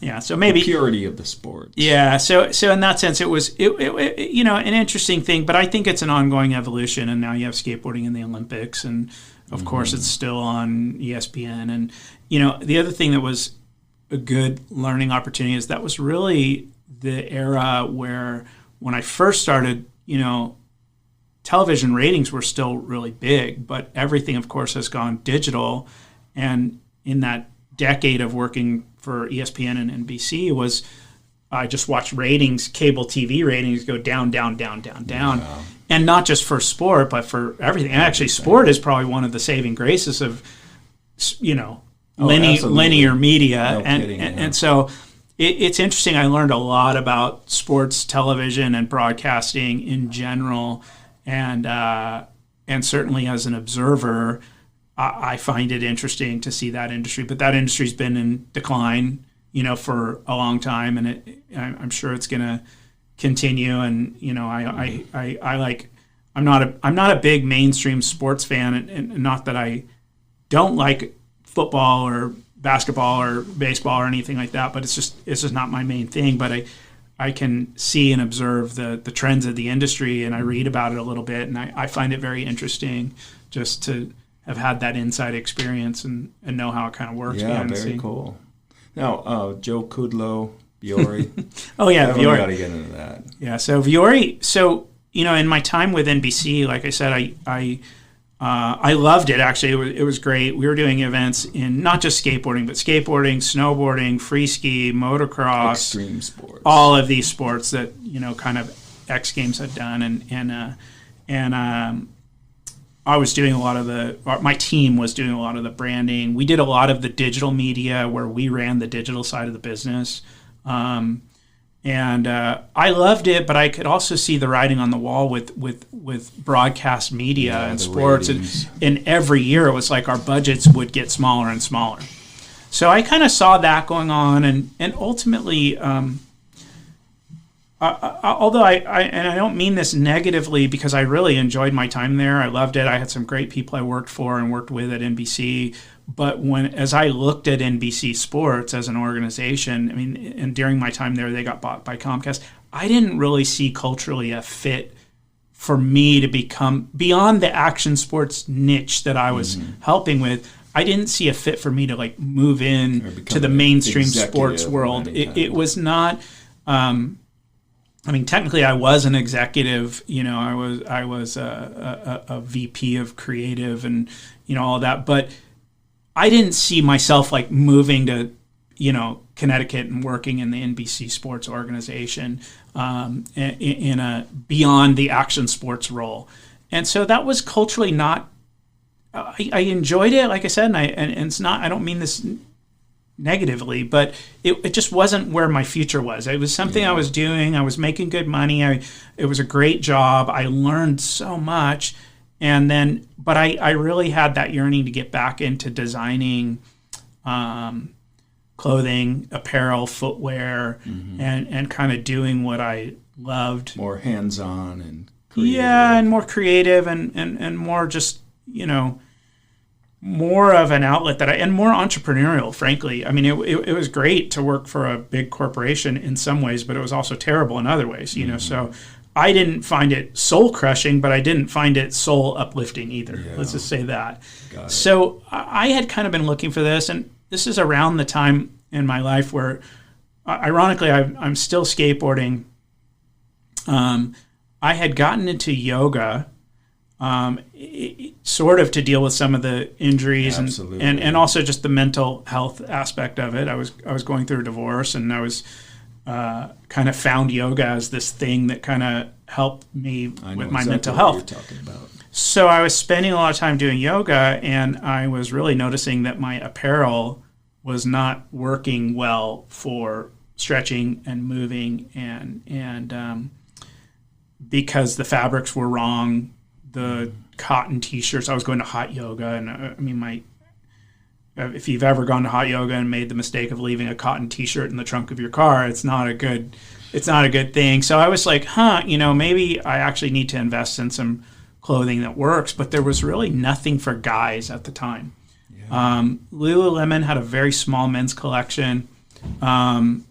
Yeah. So maybe the purity of the sport. Yeah. So in that sense, it was an interesting thing. But I think it's an ongoing evolution. And now you have skateboarding in the Olympics, and of course it's still on ESPN. And the other thing that was a good learning opportunity is that was really the era where when I first started, television ratings were still really big, but everything, of course, has gone digital. And in that decade of working for ESPN and NBC I just watched cable TV ratings go down, and not just for sport, but for everything. And actually, sport is probably one of the saving graces of, linear media, and so it's interesting. I learned a lot about sports television and broadcasting in general, and certainly as an observer, I find it interesting to see that industry, but that industry's been in decline, for a long time, and I'm sure it's going to continue. And I'm not a big mainstream sports fan, and not that I don't like football or basketball or baseball or anything like that, but it's just not my main thing. But I can see and observe the trends of the industry, and I read about it a little bit, and I find it very interesting just to have had that inside experience and know how it kind of works. Yeah, very cool. Now, Joe Kudlow, Viore. Oh, yeah, Viore. Got to get into that. Yeah, so Viore, in my time with NBC, like I said, I loved it, actually. It was great. We were doing events in not just skateboarding, but skateboarding, snowboarding, free ski, motocross. Extreme sports. All of these sports that, kind of X Games had done. And I was doing my team was doing a lot of the branding. We did a lot of the digital media where we ran the digital side of the business. And I loved it, but I could also see the writing on the wall with broadcast media and sports. And every year it was like our budgets would get smaller and smaller. So I kind of saw that going on, and ultimately, although I don't mean this negatively, because I really enjoyed my time there. I loved it. I had some great people I worked for and worked with at NBC. But as I looked at NBC Sports as an organization, I mean, and during my time there, they got bought by Comcast. I didn't really see culturally a fit for me to become beyond the action sports niche that I was helping with. I didn't see a fit for me to like move in to the mainstream sports world. It was not. I mean, technically, I was an executive. I was a VP of creative and all that, but I didn't see myself like moving to, Connecticut and working in the NBC Sports organization in a beyond the action sports role. And so that was culturally not. I enjoyed it, like I said, and it's not. I don't mean this negatively, but it just wasn't where my future was. It was something I was doing. I was making good money. It was a great job. I learned so much. And then, but I really had that yearning to get back into designing clothing, apparel, footwear, and kind of doing what I loved. More hands-on and creative. Yeah, and more creative and more just, more of an outlet and more entrepreneurial, frankly. I mean, it was great to work for a big corporation in some ways, but it was also terrible in other ways, so I didn't find it soul crushing, but I didn't find it soul uplifting either. Yeah. Let's just say that. So I had kind of been looking for this, and this is around the time in my life where, ironically, I'm still skateboarding. I had gotten into yoga, sort of to deal with some of the injuries and also just the mental health aspect of it. I was going through a divorce, and I was kind of found yoga as this thing that kind of helped me with my mental health. You're talking about. So I was spending a lot of time doing yoga, and I was really noticing that my apparel was not working well for stretching and moving, and because the fabrics were wrong, the cotton t-shirts. I was going to hot yoga, and if you've ever gone to hot yoga and made the mistake of leaving a cotton t-shirt in the trunk of your car, it's not a good thing. So I was like, maybe I actually need to invest in some clothing that works. But there was really nothing for guys at the time. Yeah. Lululemon had a very small men's collection, and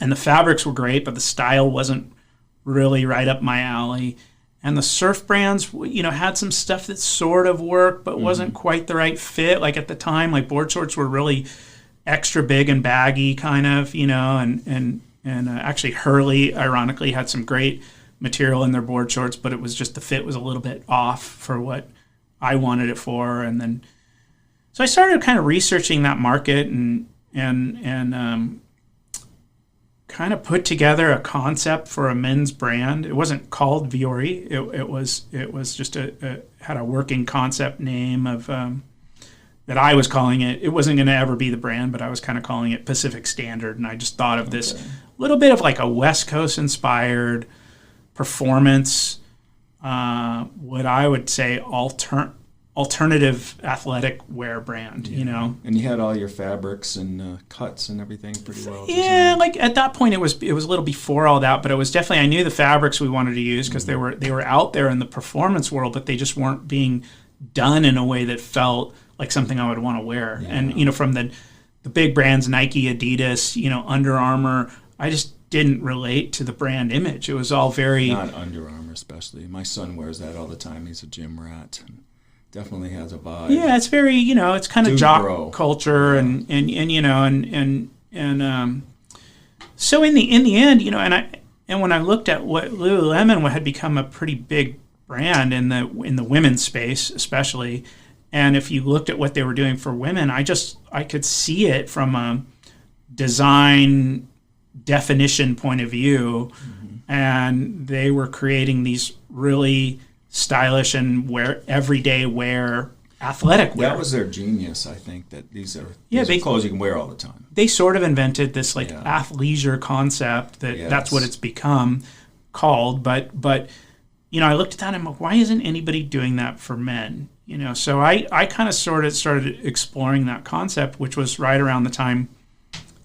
the fabrics were great, but the style wasn't really right up my alley. And the surf brands, had some stuff that sort of worked, but wasn't quite the right fit. Like at the time, like board shorts were really extra big and baggy, kind of, and actually Hurley, ironically, had some great material in their board shorts, but it was just the fit was a little bit off for what I wanted it for. And then, so I started kind of researching that market and kind of put together a concept for a men's brand. It wasn't called Viore. It was just had a working concept name of that I was calling it. It wasn't going to ever be the brand, but I was kind of calling it Pacific Standard. And I just thought of this little bit of like a West Coast inspired performance, what I would say alternative athletic wear brand, And you had all your fabrics and cuts and everything pretty well. Yeah, like at that point it was a little before all that, but it was definitely, I knew the fabrics we wanted to use because they were out there in the performance world, but they just weren't being done in a way that felt like something I would want to wear. Yeah. And from the big brands, Nike, Adidas, Under Armour, I just didn't relate to the brand image. It was all very not Under Armour especially. My son wears that all the time. He's a gym rat. Definitely has a vibe. Yeah, it's very, it's kind of jock culture, and so in the end, and when I looked at what Lululemon had become a pretty big brand in the women's space, especially, and if you looked at what they were doing for women, I could see it from a design definition point of view, and they were creating these really stylish and everyday wear athletic wear. That was their genius, I think, that these are clothes you can wear all the time. They sort of invented this athleisure concept that's what it's become called. But I looked at that and I'm like, why isn't anybody doing that for men? So I kind of sort of started exploring that concept, which was right around the time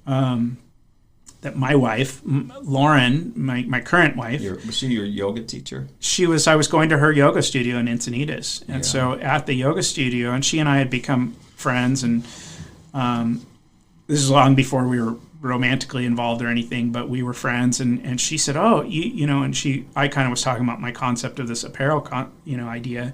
that my wife, Lauren, my current wife. Was she your yoga teacher? I was going to her yoga studio in Encinitas. And so at the yoga studio, and she and I had become friends, and this is long before we were romantically involved or anything, but we were friends. And she said, I kind of was talking about my concept of this apparel, idea.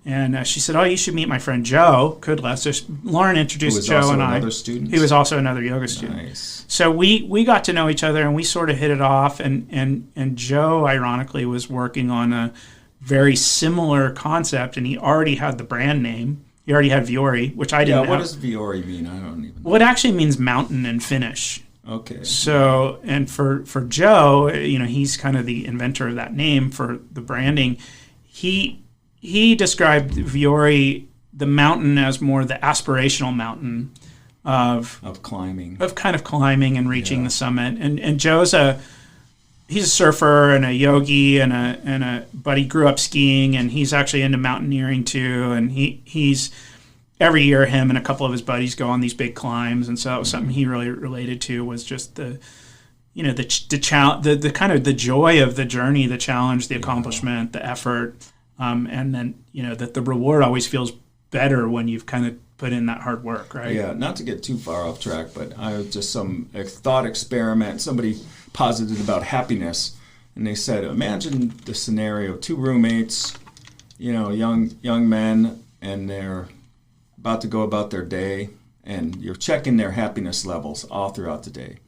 And she said, you should meet my friend Joe Kudla. So Lauren introduced Joe and I. Another student? He was also another yoga student. Nice. So we got to know each other, and we sort of hit it off. And Joe, ironically, was working on a very similar concept, and he already had the brand name. He already had Viore, which I didn't have. What does Viore mean? I don't even know. Well, it actually means mountain and finish. Okay. So, and for Joe, he's kind of the inventor of that name for the branding. He described Viore, the mountain, as more the aspirational mountain of climbing, and reaching the summit. And Joe's he's a surfer and a yogi but he grew up skiing, and he's actually into mountaineering too. And he's every year him and a couple of his buddies go on these big climbs, and so that was something he really related to, was just the kind of the joy of the journey, the challenge, the accomplishment, the effort. And then, that the reward always feels better when you've kind of put in that hard work, right? Yeah, not to get too far off track, but I was just some thought experiment. Somebody posited about happiness, and they said, imagine the scenario: two roommates, young men, and they're about to go about their day, and you're checking their happiness levels all throughout the day.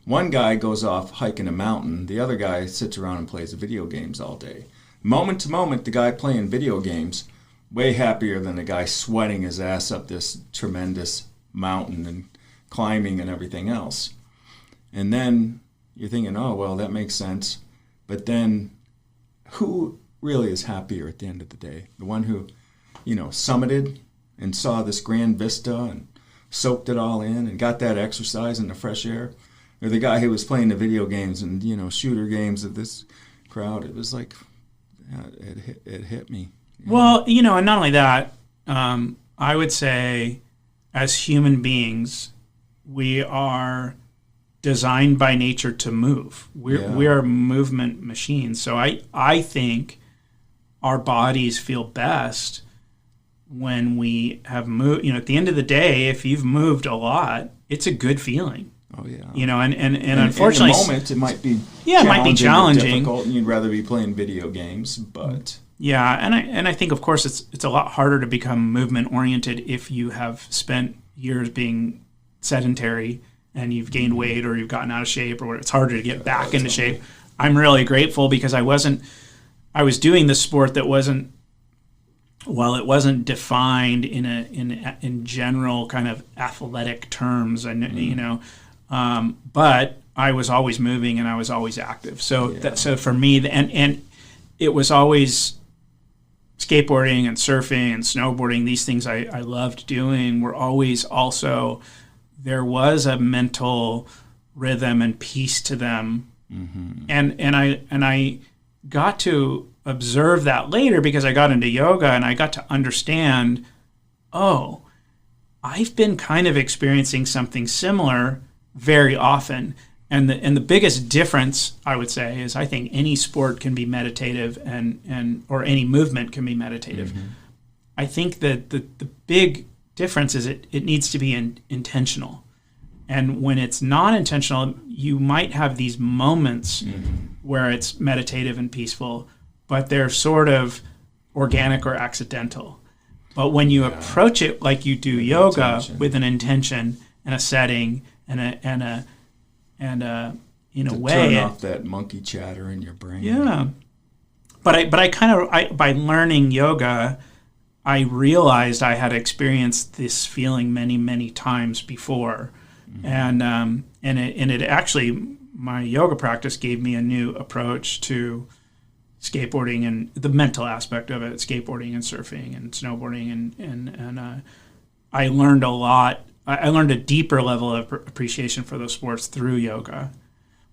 One guy goes off hiking a mountain, the other guy sits around and plays video games all day. Moment to moment, the guy playing video games, way happier than the guy sweating his ass up this tremendous mountain and climbing and everything else. And then you're thinking, oh, well, that makes sense. But then who really is happier at the end of the day? The one who, summited and saw this grand vista and soaked it all in and got that exercise in the fresh air? Or the guy who was playing the video games and, shooter games of this crowd? It was like... It hit me. Yeah. Well, and not only that, I would say as human beings, we are designed by nature to move. We are movement machines. So I think our bodies feel best when we have moved. At the end of the day, if you've moved a lot, it's a good feeling. Oh yeah. And unfortunately, in the moment it might be challenging, difficult, and you'd rather be playing video games, but and I think of course it's a lot harder to become movement oriented if you have spent years being sedentary and you've gained weight or you've gotten out of shape or it's harder to get back into shape. I'm really grateful because I was doing this sport that wasn't defined in general kind of athletic terms, and but I was always moving and I was always active. So so for me, and it was always skateboarding and surfing and snowboarding. These things I loved doing were always also, there was a mental rhythm and peace to them. Mm-hmm. And I got to observe that later because I got into yoga and I got to understand, I've been kind of experiencing something similar very often. And the biggest difference, I would say, is I think any sport can be meditative or any movement can be meditative. Mm-hmm. I think that the big difference is it needs to be intentional. And when it's not intentional, you might have these moments where it's meditative and peaceful, but they're sort of organic or accidental. But when you approach it like you do yoga with an intention and a setting and a way, turn off that monkey chatter in your brain. Yeah, but I by learning yoga, I realized I had experienced this feeling many times before, and it actually, my yoga practice gave me a new approach to skateboarding and the mental aspect of it, skateboarding and surfing and snowboarding, and I learned a lot. I learned a deeper level of appreciation for those sports through yoga.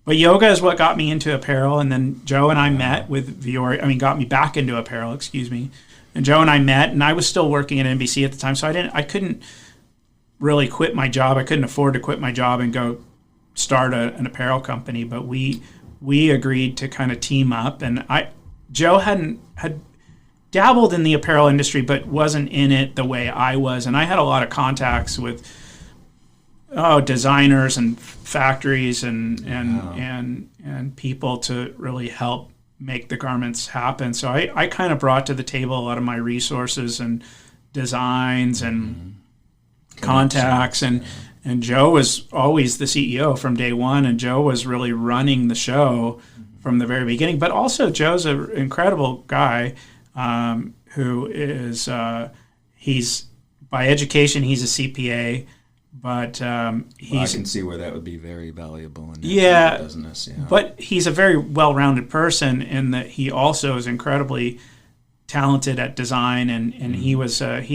But yoga is what got me into apparel, and then Joe and I met with Viore. I mean, got me back into apparel. Excuse me. And Joe and I met, and I was still working at NBC at the time, so I couldn't really quit my job. I couldn't afford to quit my job and go start an apparel company. But we agreed to kind of team up, and Joe had dabbled in the apparel industry, but wasn't in it the way I was, and I had a lot of contacts with designers and factories and people to really help make the garments happen. So I kind of brought to the table a lot of my resources and designs and contacts, and Joe was always the CEO from day one, and Joe was really running the show from the very beginning. But also Joe's an incredible guy who is he's by education he's a CPA. But I can see where that would be very valuable in business. Yeah. But he's a very well-rounded person in that he also is incredibly talented at design, and he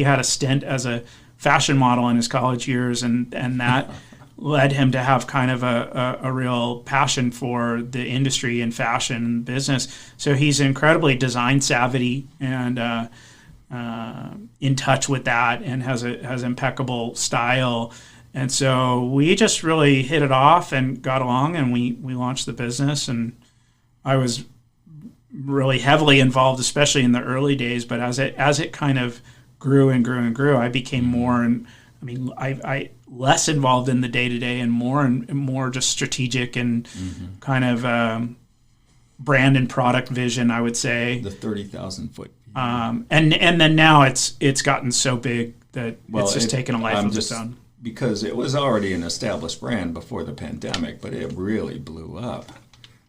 had a stint as a fashion model in his college years, and that led him to have kind of a real passion for the industry and fashion and business. So he's incredibly design savvy and in touch with that, and has impeccable style. And so we just really hit it off and got along, and we launched the business. And I was really heavily involved, especially in the early days. But as it kind of grew and grew and grew, I became more, and I less involved in the day to day and more just strategic and kind of brand and product vision, I would say. The 30,000 foot. And then now it's gotten so big that it's just taken a life of its own. Because it was already an established brand before the pandemic, but it really blew up.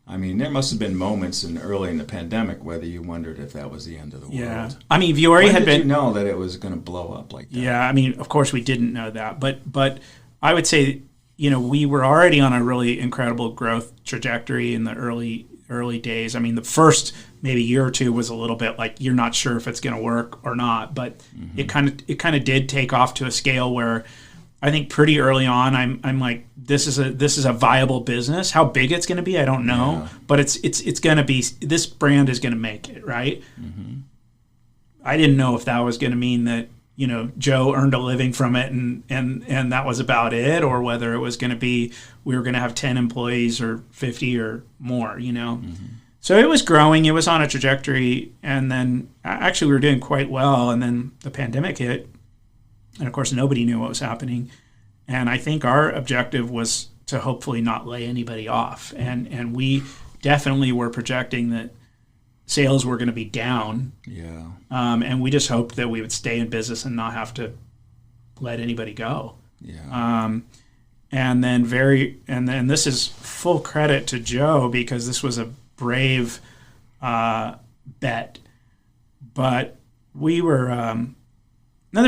I mean, there must have been moments early in the pandemic whether you wondered if that was the end of the world. Yeah, I mean, Viore had been. Did you know that it was going to blow up like that? Yeah, I mean, of course we didn't know that, but I would say, we were already on a really incredible growth trajectory in the early days. I mean, the first maybe year or two was a little bit like you're not sure if it's going to work or not, but it kind of did take off to a scale where I think pretty early on I'm like, this is a viable business. How big it's going to be, I don't know, but it's going to be, this brand is going to make it, right? I didn't know if that was going to mean that Joe earned a living from it and that was about it, or whether it was going to be we were going to have 10 employees or 50 or more, So it was growing. It was on a trajectory, and then actually we were doing quite well, and then the pandemic hit, and of course nobody knew what was happening. And I think our objective was to hopefully not lay anybody off, and we definitely were projecting that sales were going to be down. Yeah. And we just hoped that we would stay in business and not have to let anybody go. Yeah. And then this is full credit to Joe, because this was a brave bet. But we were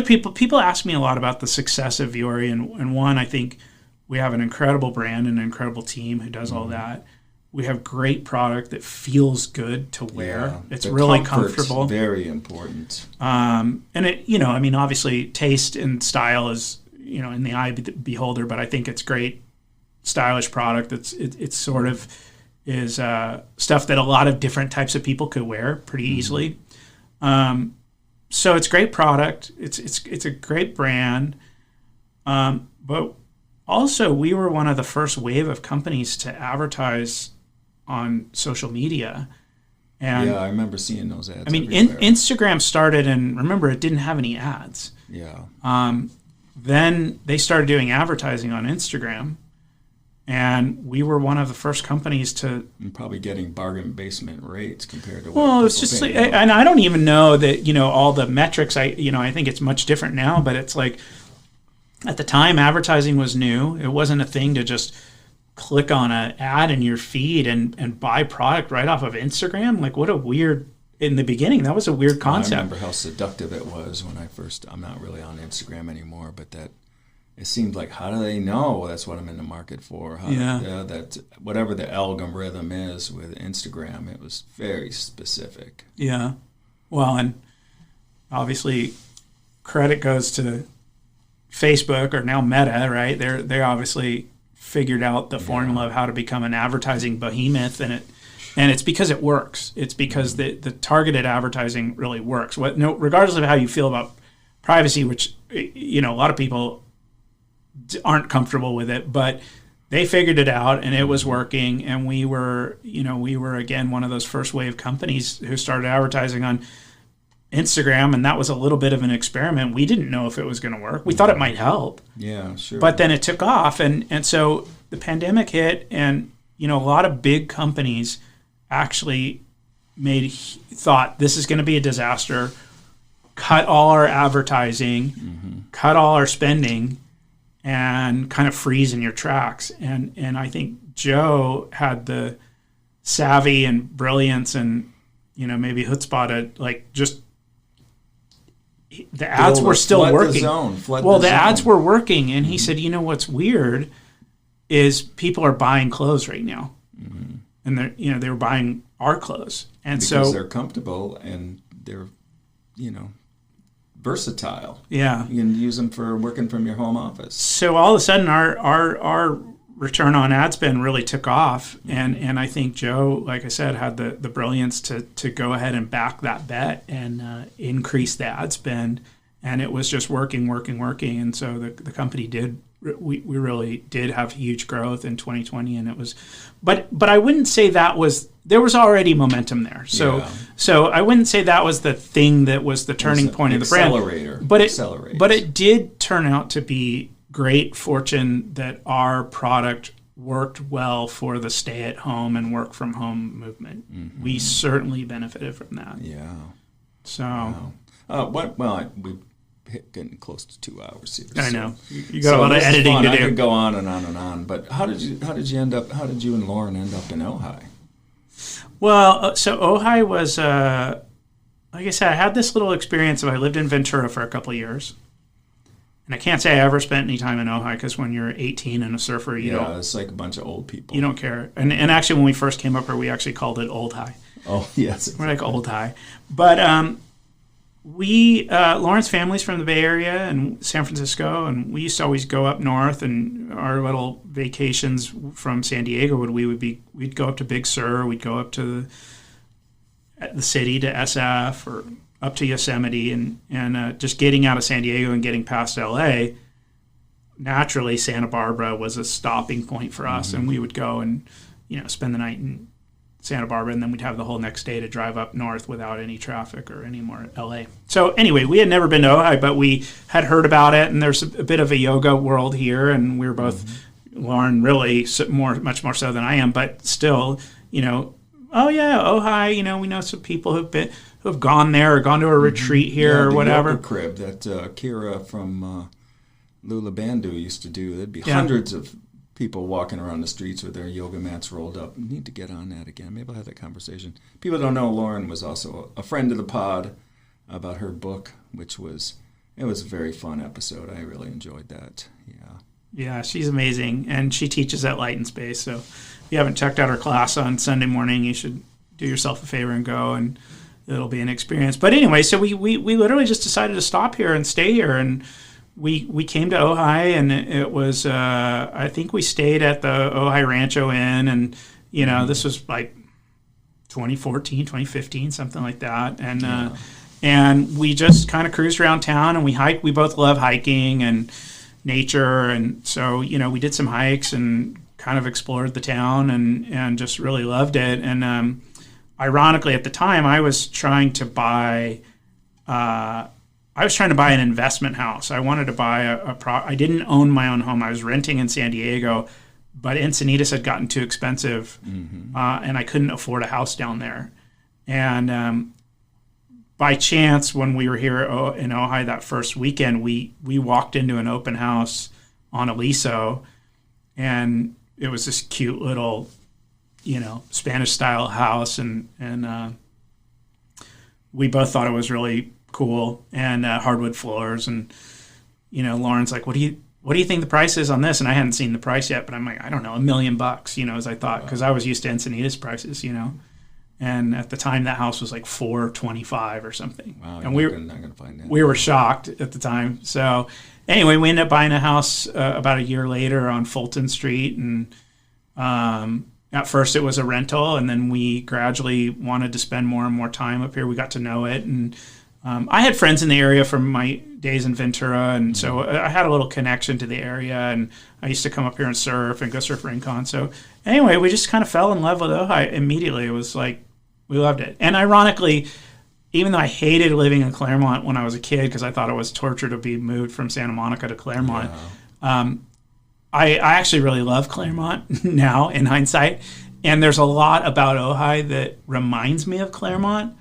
people ask me a lot about the success of Viore, and one, I think we have an incredible brand and an incredible team who does all that. We have great product that feels good to wear. Yeah, it's really comfort's comfortable. Very important. And it, obviously taste and style is, in the eye of the beholder, but I think it's great, stylish product. It's sort of is stuff that a lot of different types of people could wear pretty easily. So it's great product. It's a great brand. But also we were one of the first wave of companies to advertise on social media. And I remember seeing those ads. I mean, Instagram started, and remember, it didn't have any ads. Yeah. Then they started doing advertising on Instagram, and we were one of the first companies to. And probably getting bargain basement rates compared to. Well, it's just like, and I don't even know that all the metrics. I think it's much different now, but it's like at the time advertising was new. It wasn't a thing to just click on an ad in your feed and buy product right off of Instagram. Like, what a weird, in the beginning, that was a weird concept. I remember how seductive it was when I'm not really on Instagram anymore, but that it seemed like, how do they know that's what I'm in the market for? That whatever the algorithm is with Instagram, it was very specific. Yeah. Well, and obviously credit goes to Facebook, or now Meta, right? They obviously figured out the formula of how to become an advertising behemoth, and it's because it works. It's because the targeted advertising really works. Regardless of how you feel about privacy, which a lot of people aren't comfortable with it, but they figured it out and it was working. And we were again one of those first wave companies who started advertising on Instagram, and that was a little bit of an experiment. We didn't know if it was going to work. We thought it might help. Yeah, sure. But then it took off, and so the pandemic hit, and a lot of big companies actually thought this is going to be a disaster. Cut all our advertising, cut all our spending, and kind of freeze in your tracks. And I think Joe had the savvy and brilliance and maybe chutzpah to just the ads were still working. The ads were working, and he said, what's weird is people are buying clothes right now, and they were buying our clothes, and because they're comfortable and they're versatile. Yeah, you can use them for working from your home office. So all of a sudden, our return on ad spend really took off, and I think Joe, like I said, had the brilliance to go ahead and back that bet and increase the ad spend, and it was just working, and so the company did. We really did have huge growth in 2020, and it was, but I wouldn't say there was already momentum there. So I wouldn't say that was the thing that was the turning point of the brand. But it did turn out to be great fortune that our product worked well for the stay-at-home and work-from-home movement. We certainly benefited from that. Yeah. So. We getting close to 2 hours here. I know you got a lot of editing to do. I could go on and on and on. But how did you and Lauren end up in Ojai? Well, so Ojai was like I said, I had this little experience. I lived in Ventura for a couple of years. And I can't say I ever spent any time in Ojai, because when you're 18 and a surfer, you don't. It's like a bunch of old people. You don't care. And actually, when we first came up here, we actually called it Old High. Oh, yes. We're like Old High. But Lauren's family's from the Bay Area and San Francisco, and we used to always go up north, and our little vacations from San Diego we'd go up to Big Sur, we'd go up to the city to SF, or up to Yosemite, and just getting out of San Diego and getting past LA, naturally Santa Barbara was a stopping point for us, and we would go and spend the night in Santa Barbara, and then we'd have the whole next day to drive up north without any traffic or any more LA. So anyway, we had never been to Ojai, but we had heard about it, and there's a bit of a yoga world here, and we were both, Lauren really much more so than I am, but still, oh yeah, Ojai, we know some people who've gone there or gone to a retreat here or whatever. Yoga crib that Kira from Lula Bandu used to do. There'd be hundreds of people walking around the streets with their yoga mats rolled up. Need to get on that again. Maybe I'll have that conversation. People don't know Lauren was also a friend of the pod about her book, it was a very fun episode. I really enjoyed that. Yeah, she's amazing, and she teaches at Light and Space. So if you haven't checked out her class on Sunday morning, you should do yourself a favor and go, and it'll be an experience. But anyway, so we literally just decided to stop here and stay here, and we came to Ojai, and it was I think we stayed at the Ojai Rancho Inn, and this was like 2014, 2015, something like that, and we just kind of cruised around town, and we hiked. We both love hiking and nature, and so we did some hikes and kind of explored the town, and just really loved it. And ironically, at the time, I was trying to buy an investment house. I wanted to buy I didn't own my own home. I was renting in San Diego, but Encinitas had gotten too expensive, and I couldn't afford a house down there. And by chance, when we were here in Ojai that first weekend, we walked into an open house on Aliso, and it was this cute little, Spanish-style house, and we both thought it was really cool, and hardwood floors, and Lauren's like, what do what do you think the price is on this? And I hadn't seen the price yet, but I'm like, I don't know, $1 million, as I thought, because I was used to Encinitas prices, And at the time, that house was like $425 or something. Wow, and you're not going to find that. We were shocked at the time. So anyway, we ended up buying a house about a year later on Fulton Street. And at first it was a rental, and then we gradually wanted to spend more and more time up here. We got to know it. And I had friends in the area from my days in Ventura, and so I had a little connection to the area, and I used to come up here and surf and go surf Rincon. So anyway, we just kind of fell in love with Ojai immediately. It was like, we loved it. And ironically, even though I hated living in Claremont when I was a kid because I thought it was torture to be moved from Santa Monica to Claremont, I actually really love Claremont now in hindsight. And there's a lot about Ojai that reminds me of Claremont,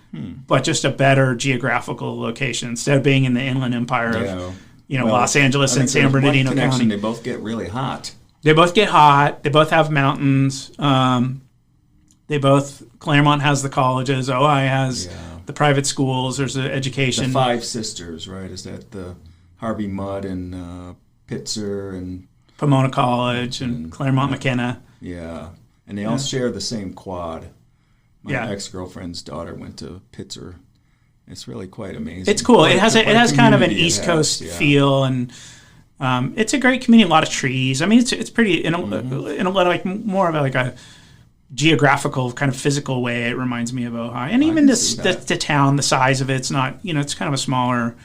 but just a better geographical location. Instead of being in the Inland Empire of Los Angeles and San Bernardino County. They both get really hot. They both get hot. They both have mountains. Claremont has the colleges. Ojai has the private schools. There's the education. The Five Sisters, right? Is that the Harvey Mudd and Pitzer and Pomona College and Claremont McKenna? Yeah. And they all share the same quad. My ex-girlfriend's daughter went to Pitzer. It's really quite amazing. It's cool. It has kind of an East Coast feel, and it's a great community. A lot of trees. I mean, it's pretty in a like more of a geographical kind of physical way. It reminds me of Ojai, and even the town, the size of it's not. It's kind of a smaller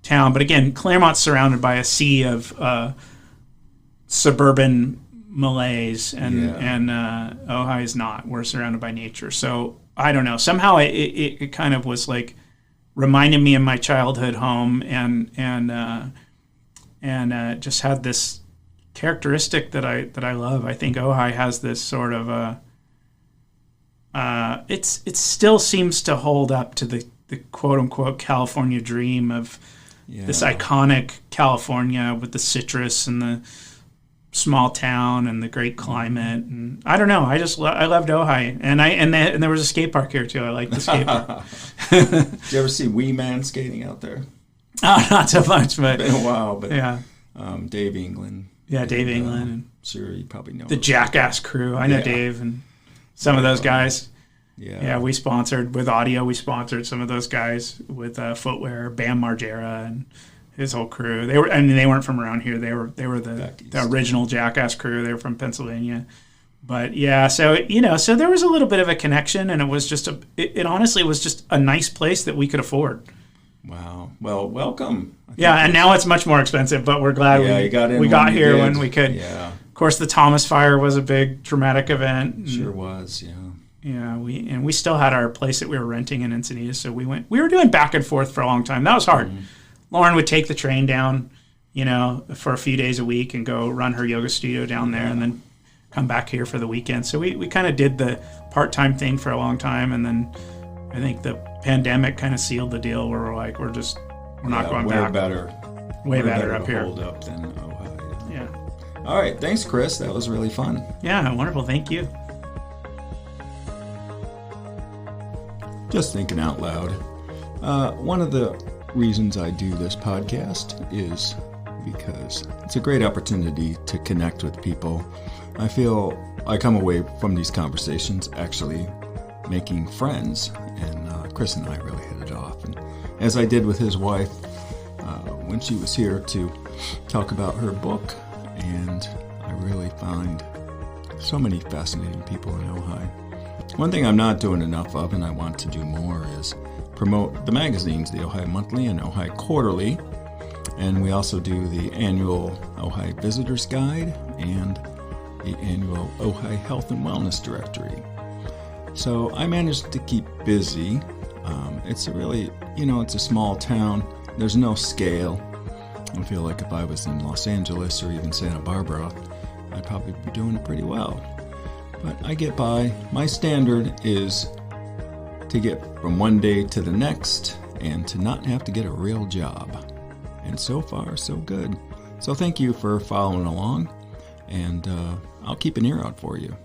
town, but again, Claremont's surrounded by a sea of suburban malaise, and Ojai is not. We're surrounded by nature, so I don't know. Somehow it kind of was like reminded me of my childhood home, and just had this characteristic that I love. I think Ojai has this sort of it still seems to hold up to the quote unquote California dream of this iconic California with the citrus and the small town and the great climate, and I don't know. I loved Ojai, and there was a skate park here too. I like the skate park. Did you ever see Wee Man skating out there? Oh, not so much, but it's been a while. But yeah, Dave England. Yeah, Dave England. I'm sure you probably know the Jackass crew. I know Dave and some of those guys. Yeah, we sponsored with audio. We sponsored some of those guys with footwear. Bam Margera and his whole crew. They weren't from around here. They were the original Jackass crew. They were from Pennsylvania. But yeah, so so there was a little bit of a connection, and it was just it honestly was just a nice place that we could afford. Wow. Well, welcome. And now it's much more expensive, but we're glad we got here when we could. Yeah. Of course, the Thomas Fire was a big traumatic event. Sure was. Yeah. Yeah, we still had our place that we were renting in Encinitas, so we were doing back and forth for a long time. That was hard. Mm-hmm. Lauren would take the train down, for a few days a week and go run her yoga studio down there, and then come back here for the weekend. So we kind of did the part-time thing for a long time, and then I think the pandemic kind of sealed the deal where we're like, we're not going back. Way better up here. Hold up than Ojai. Yeah. All right, thanks, Chris. That was really fun. Yeah, wonderful. Thank you. Just thinking out loud. One of the reasons I do this podcast is because it's a great opportunity to connect with people. I feel I come away from these conversations actually making friends, and Chris and I really hit it off. And as I did with his wife when she was here to talk about her book, and I really find so many fascinating people in Ojai. One thing I'm not doing enough of, and I want to do more, is promote the magazines, the Ojai Monthly and Ojai Quarterly. And we also do the annual Ojai Visitors Guide and the annual Ojai Health and Wellness Directory. So I managed to keep busy. It's a really, it's a small town. There's no scale. I feel like if I was in Los Angeles or even Santa Barbara, I'd probably be doing it pretty well. But I get by. My standard is to get from one day to the next and to not have to get a real job. And so far, so good. So thank you for following along, and I'll keep an ear out for you.